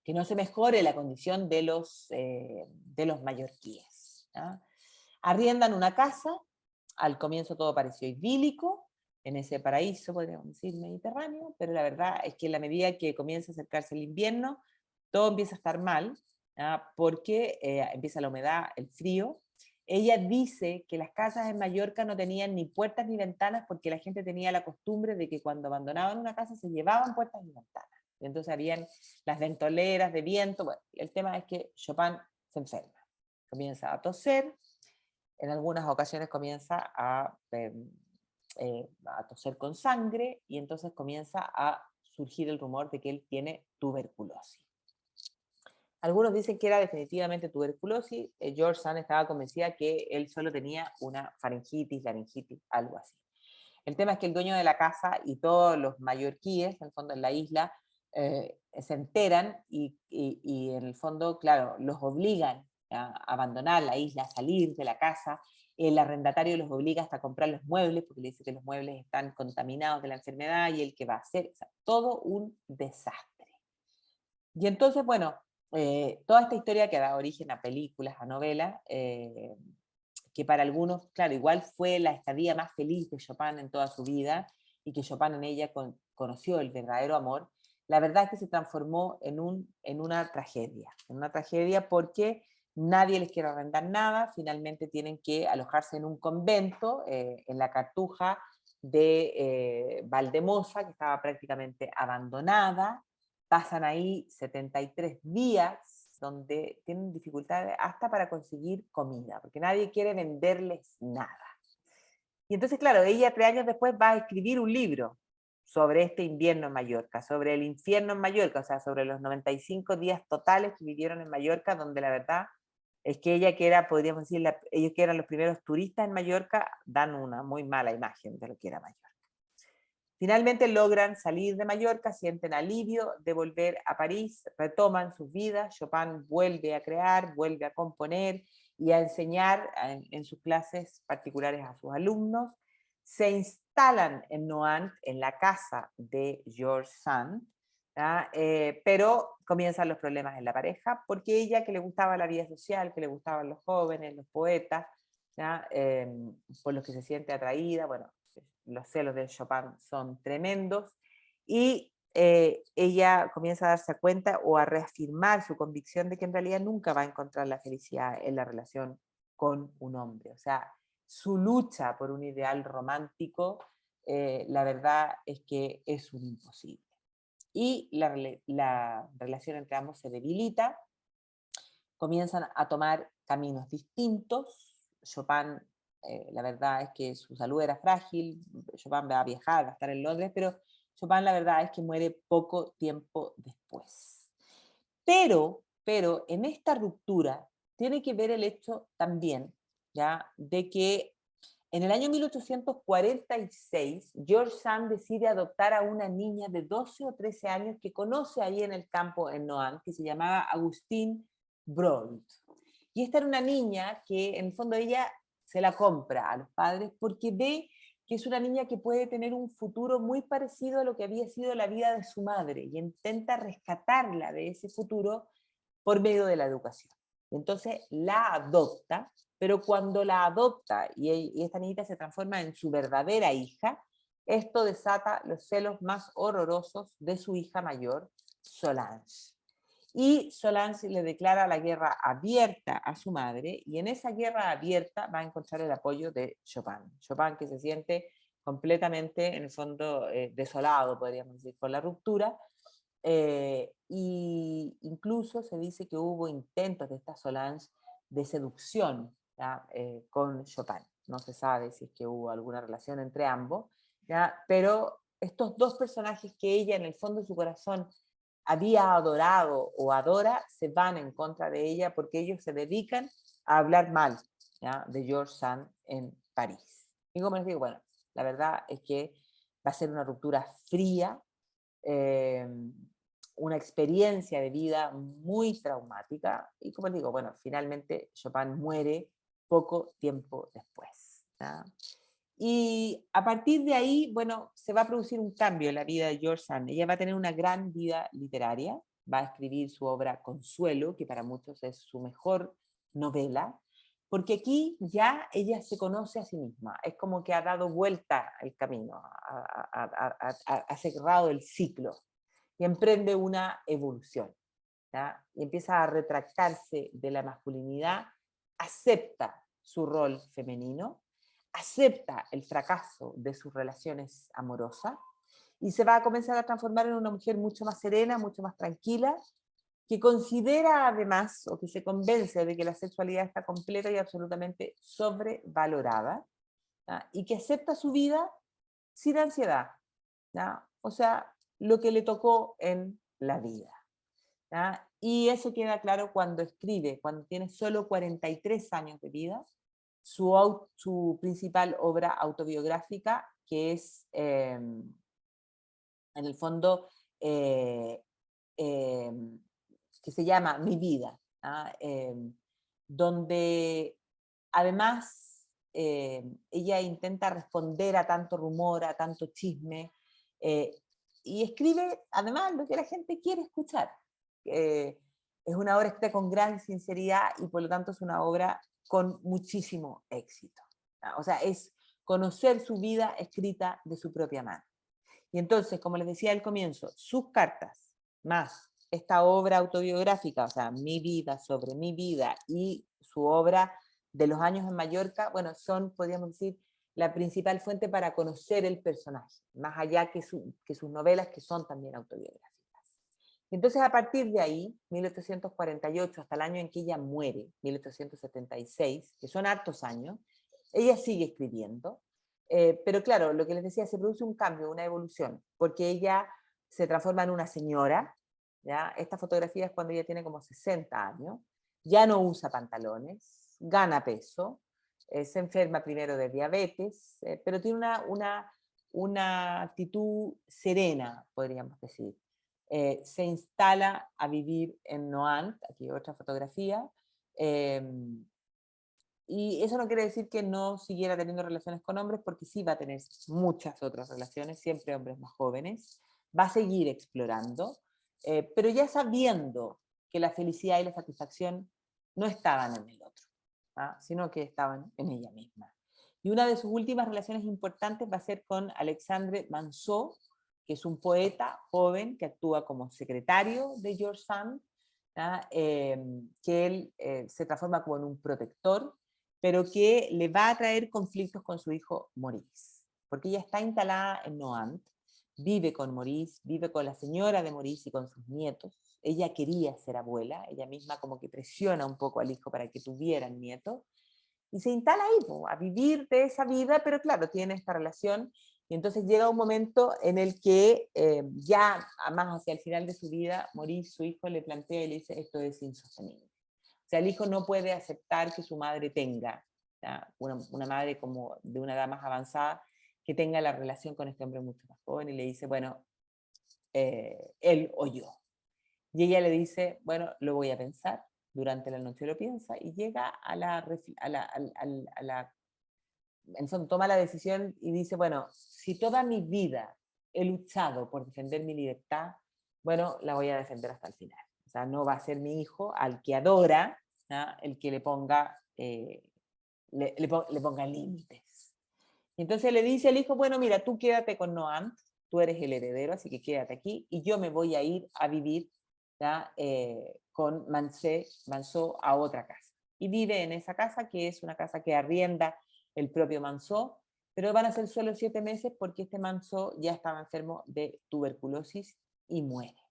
no se mejore la condición de los mallorquíes, ¿ya? Arriendan una casa, al comienzo todo pareció idílico, en ese paraíso, podríamos decir, mediterráneo, pero la verdad es que en la medida que comienza a acercarse el invierno, todo empieza a estar mal, ¿ya? Porque empieza la humedad, el frío. Ella dice que las casas en Mallorca no tenían ni puertas ni ventanas porque la gente tenía la costumbre de que cuando abandonaban una casa se llevaban puertas y ventanas. Entonces habían las ventoleras de viento. Bueno, el tema es que Chopin se enferma, comienza a toser, en algunas ocasiones comienza a toser con sangre y entonces comienza a surgir el rumor de que él tiene tuberculosis. Algunos dicen que era definitivamente tuberculosis. George Sand estaba convencida que él solo tenía una faringitis, laringitis, algo así. El tema es que el dueño de la casa y todos los mallorquíes, en el fondo en la isla, se enteran y en el fondo, claro, los obligan a abandonar la isla, a salir de la casa. El arrendatario los obliga hasta a comprar los muebles, porque le dice que los muebles están contaminados de la enfermedad y el que va a hacer, o sea, todo un desastre. Y entonces, bueno, toda esta historia que da origen a películas, a novelas, que para algunos, claro, igual fue la estadía más feliz de Chopin en toda su vida y que Chopin en ella conoció el verdadero amor, la verdad es que se transformó en una tragedia porque nadie les quiere arrendar nada, finalmente tienen que alojarse en un convento, en la Cartuja de Valdemosa, que estaba prácticamente abandonada, pasan ahí 73 días donde tienen dificultades hasta para conseguir comida, porque nadie quiere venderles nada. Y entonces, claro, ella 3 años después va a escribir un libro sobre este invierno en Mallorca, sobre el infierno en Mallorca, o sea, sobre los 95 días totales que vivieron en Mallorca, donde la verdad es que ella que era, podríamos decir, ellos que eran los primeros turistas en Mallorca, dan una muy mala imagen de lo que era Mallorca. Finalmente logran salir de Mallorca, sienten alivio de volver a París, retoman sus vidas, Chopin vuelve a crear, vuelve a componer y a enseñar en sus clases particulares a sus alumnos. Se instalan en Nohant, en la casa de George Sand, pero comienzan los problemas en la pareja, porque ella, que le gustaba la vida social, que le gustaban los jóvenes, los poetas, por los que se siente atraída, bueno, los celos de Chopin son tremendos, y ella comienza a darse cuenta o a reafirmar su convicción de que en realidad nunca va a encontrar la felicidad en la relación con un hombre. O sea, su lucha por un ideal romántico, la verdad es que es un imposible. Y la relación entre ambos se debilita, comienzan a tomar caminos distintos. Chopin, la verdad es que su salud era frágil, Chopin va a viajar, va a estar en Londres, pero Chopin la verdad es que muere poco tiempo después. Pero en esta ruptura tiene que ver el hecho también, ¿ya?, de que en el año 1846, George Sand decide adoptar a una niña de 12 o 13 años que conoce ahí en el campo en Nohant, que se llamaba Agustine Broad. Y esta era una niña que en el fondo ella se la compra a los padres porque ve que es una niña que puede tener un futuro muy parecido a lo que había sido la vida de su madre y intenta rescatarla de ese futuro por medio de la educación. Entonces la adopta, pero cuando la adopta y esta niñita se transforma en su verdadera hija, esto desata los celos más horrorosos de su hija mayor, Solange. Y Solange le declara la guerra abierta a su madre, y en esa guerra abierta va a encontrar el apoyo de Chopin. Chopin, que se siente completamente, en el fondo, desolado, podríamos decir, por la ruptura, y incluso se dice que hubo intentos de esta Solange de seducción, ¿ya?, con Chopin. No se sabe si es que hubo alguna relación entre ambos, ¿ya?, pero estos dos personajes que ella en el fondo de su corazón había adorado o adora, se van en contra de ella porque ellos se dedican a hablar mal, ¿ya?, de George Sand en París. Y como les digo, bueno, la verdad es que va a ser una ruptura fría, eh, una experiencia de vida muy traumática, y como les digo, bueno, finalmente Chopin muere poco tiempo después, ¿ya? Y a partir de ahí, bueno, se va a producir un cambio en la vida de George Sand. Ella va a tener una gran vida literaria, va a escribir su obra Consuelo, que para muchos es su mejor novela, porque aquí ya ella se conoce a sí misma, es como que ha dado vuelta el camino, ha cerrado el ciclo y emprende una evolución, ¿ya? Y empieza a retractarse de la masculinidad, acepta su rol femenino, acepta el fracaso de sus relaciones amorosas y se va a comenzar a transformar en una mujer mucho más serena, mucho más tranquila, que considera además, o que se convence de que la sexualidad está completa y absolutamente sobrevalorada, ¿ya?, y que acepta su vida sin ansiedad, ¿ya?, o sea, lo que le tocó en la vida, ¿ya? Y eso queda claro cuando escribe, cuando tiene solo 43 años de vida, su principal obra autobiográfica, que es, en el fondo, eh, eh, que se llama Mi vida, ¿ah? Donde además ella intenta responder a tanto rumor, a tanto chisme, eh, y escribe además lo que la gente quiere escuchar. Es una obra escrita con gran sinceridad y por lo tanto es una obra con muchísimo éxito, ¿ah? O sea, es conocer su vida escrita de su propia mano. Y entonces, como les decía al comienzo, sus cartas, más esta obra autobiográfica, o sea, mi vida sobre mi vida y su obra de los años en Mallorca, bueno, son, podríamos decir, la principal fuente para conocer el personaje, más allá que sus novelas, que son también autobiográficas. Entonces, a partir de ahí, 1848, hasta el año en que ella muere, 1876, que son hartos años, ella sigue escribiendo, pero claro, lo que les decía, se produce un cambio, una evolución, porque ella se transforma en una señora, ¿ya? Esta fotografía es cuando ella tiene como 60 años, ya no usa pantalones, gana peso, se enferma primero de diabetes, pero tiene una actitud serena, podríamos decir. Se instala a vivir en Nohant, aquí otra fotografía, eh, y eso no quiere decir que no siguiera teniendo relaciones con hombres, porque sí va a tener muchas otras relaciones, siempre hombres más jóvenes, va a seguir explorando, pero ya sabiendo que la felicidad y la satisfacción no estaban en el otro, ¿ah?, sino que estaban en ella misma. Y una de sus últimas relaciones importantes va a ser con Alexandre Manceau, que es un poeta joven que actúa como secretario de George Sand, que él se transforma como en un protector, pero que le va a traer conflictos con su hijo Maurice, porque ella está instalada en Nohant, vive con Maurice, vive con la señora de Maurice y con sus nietos, ella quería ser abuela, ella misma como que presiona un poco al hijo para que tuviera el nieto, y se instala ahí, po, a vivir de esa vida, pero claro, tiene esta relación, y entonces llega un momento en el que ya, más hacia el final de su vida, Maurice, su hijo, le plantea y le dice, esto es insostenible. O sea, el hijo no puede aceptar que su madre tenga, una madre como de una edad más avanzada, que tenga la relación con este hombre mucho más joven, y le dice, bueno, él o yo. Y ella le dice, bueno, lo voy a pensar. Durante la noche lo piensa y llega en fondo toma la decisión y dice, bueno, si toda mi vida he luchado por defender mi libertad, bueno, la voy a defender hasta el final. O sea, no va a ser mi hijo al que adora, ¿no?, el que le ponga, le ponga límites. Y entonces le dice al hijo, bueno, mira, tú quédate con Noam, tú eres el heredero, así que quédate aquí, y yo me voy a ir a vivir, ¿ya?, con Manceau a otra casa. Y vive en esa casa, que es una casa que arrienda el propio Manceau, pero van a ser solo 7 meses porque este Manceau ya estaba enfermo de tuberculosis y muere.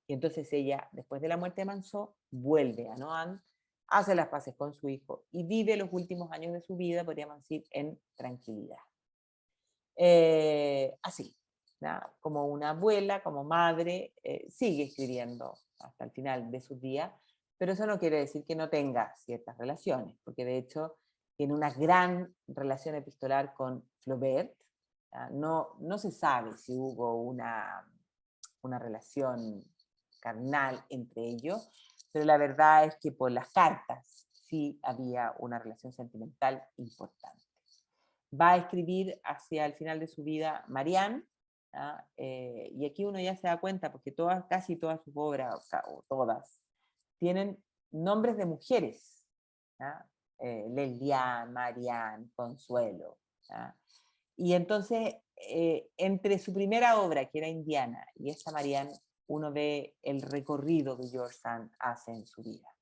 Y entonces ella, después de la muerte de Manceau, vuelve a Nohant, hace las paces con su hijo y vive los últimos años de su vida, podríamos decir, en tranquilidad. Así, ¿no?, como una abuela, como madre, sigue escribiendo hasta el final de sus días, pero eso no quiere decir que no tenga ciertas relaciones, porque de hecho tiene una gran relación epistolar con Flaubert. No se sabe si hubo una relación carnal entre ellos, pero la verdad es que por las cartas sí había una relación sentimental importante. Va a escribir hacia el final de su vida Marianne, y aquí uno ya se da cuenta, porque casi todas sus obras, o todas, tienen nombres de mujeres, Lelian, Marianne, Consuelo. Y entonces, entre su primera obra, que era Indiana, y esta Marianne, uno ve el recorrido que George Sand hace en su vida.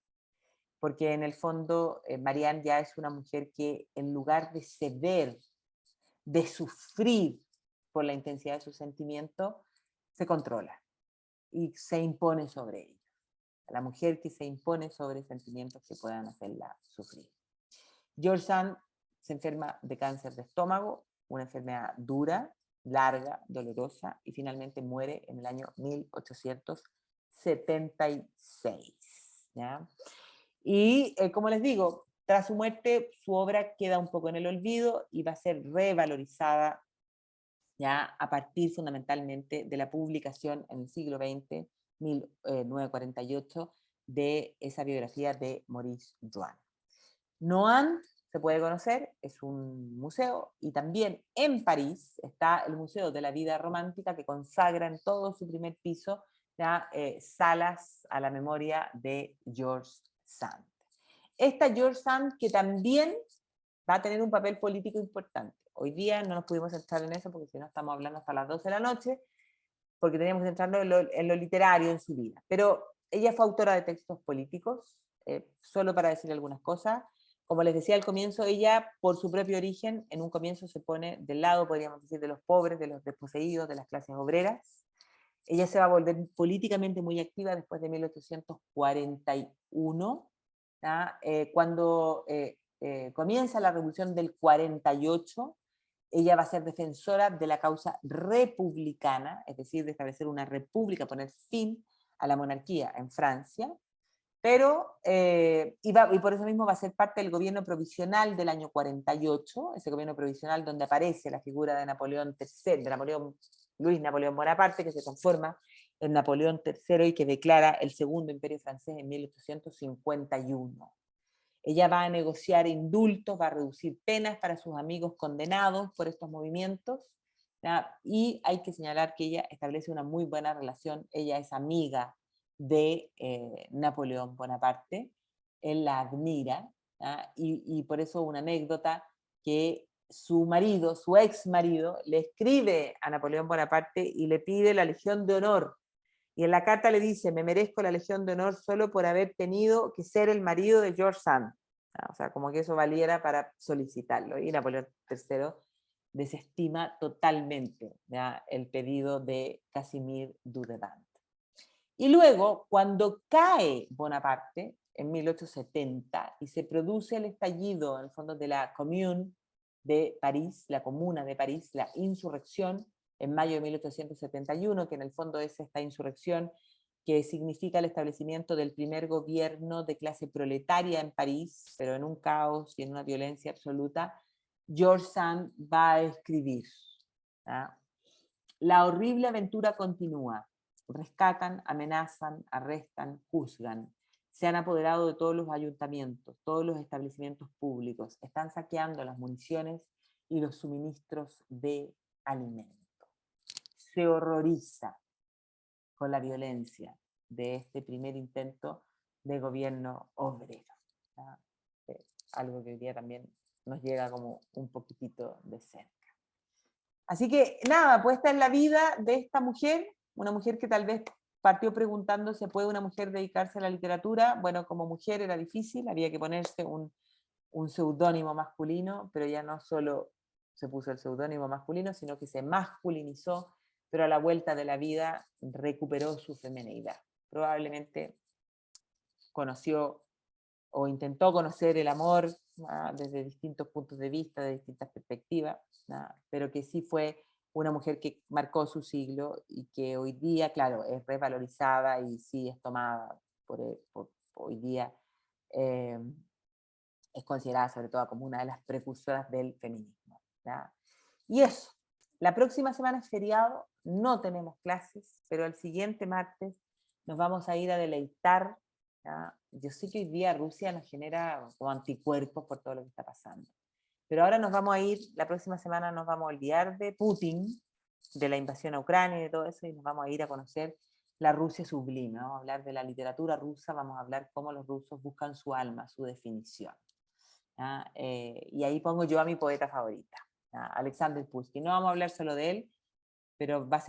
Porque en el fondo, Marianne ya es una mujer que, en lugar de ceder, de sufrir por la intensidad de sus sentimientos, se controla y se impone sobre ellos. La mujer que se impone sobre sentimientos que puedan hacerla sufrir. George Sand se enferma de cáncer de estómago, una enfermedad dura, larga, dolorosa, y finalmente muere en el año 1876. ¿Ya? Y como les digo, tras su muerte, su obra queda un poco en el olvido y va a ser revalorizada ya a partir fundamentalmente de la publicación en el siglo XX, 1948, de esa biografía de Maurice Joan. Nohant se puede conocer, es un museo, y también en París está el Museo de la Vida Romántica, que consagra en todo su primer piso ya, salas a la memoria de George Sand. Esta George Sand que también va a tener un papel político importante. Hoy día no nos pudimos centrar en eso porque si no estamos hablando hasta las 12 de la noche, porque teníamos que centrarnos en lo literario en su vida. Pero ella fue autora de textos políticos, solo para decir algunas cosas. Como les decía al comienzo, ella, por su propio origen, en un comienzo se pone del lado, podríamos decir, de los pobres, de los desposeídos, de las clases obreras. Ella se va a volver políticamente muy activa después de 1841, cuando comienza la Revolución del 48. Ella va a ser defensora de la causa republicana, es decir, de establecer una república, poner fin a la monarquía en Francia, pero, y por eso mismo va a ser parte del gobierno provisional del año 48, ese gobierno provisional donde aparece la figura de Napoleón III, Luis Napoleón Bonaparte, que se transforma en Napoleón III y que declara el Segundo Imperio Francés en 1851. Ella va a negociar indultos, va a reducir penas para sus amigos condenados por estos movimientos, ¿ya? Y hay que señalar que ella establece una muy buena relación, ella es amiga de Napoleón Bonaparte, él la admira, y por eso una anécdota que su marido, su ex marido, le escribe a Napoleón Bonaparte y le pide la Legión de Honor. Y en la carta le dice, me merezco la Legión de Honor solo por haber tenido que ser el marido de George Sand. O sea, como que eso valiera para solicitarlo. Y Napoleón III desestima totalmente, ¿ya?, el pedido de Casimir Dudevant. Y luego, cuando cae Bonaparte, en 1870, y se produce el estallido, en el fondo, de la Commune de París, la Comuna de París, la insurrección, en mayo de 1871, que en el fondo es esta insurrección que significa el establecimiento del primer gobierno de clase proletaria en París, pero en un caos y en una violencia absoluta, George Sand va a escribir, ¿ah? La horrible aventura continúa. Rescatan, amenazan, arrestan, juzgan. Se han apoderado de todos los ayuntamientos, todos los establecimientos públicos. Están saqueando las municiones y los suministros de alimento. Se horroriza con la violencia de este primer intento de gobierno obrero. Algo que hoy día también nos llega como un poquitito de cerca. Así que nada, pues esta es la vida de esta mujer, una mujer que tal vez partió preguntándose, ¿puede una mujer dedicarse a la literatura? Bueno, como mujer era difícil, había que ponerse un seudónimo masculino, pero ya no solo se puso el seudónimo masculino, sino que se masculinizó, pero a la vuelta de la vida recuperó su femineidad. Probablemente conoció o intentó conocer el amor desde distintos puntos de vista, de distintas perspectivas, pero que sí fue una mujer que marcó su siglo y que hoy día, claro, es revalorizada y sí es tomada por hoy día, es considerada sobre todo como una de las precursoras del feminismo. ¿Ya? Y eso, la próxima semana es feriado, no tenemos clases, pero el siguiente martes nos vamos a ir a deleitar. ¿Ya? Yo sé que hoy día Rusia nos genera como anticuerpos por todo lo que está pasando. Pero ahora nos vamos a ir, la próxima semana nos vamos a olvidar de Putin, de la invasión a Ucrania y de todo eso, y nos vamos a ir a conocer la Rusia sublime. Vamos a hablar de la literatura rusa, vamos a hablar cómo los rusos buscan su alma, su definición. Y ahí pongo yo a mi poeta favorita, Alexander Pushkin. No vamos a hablar solo de él, pero va a ser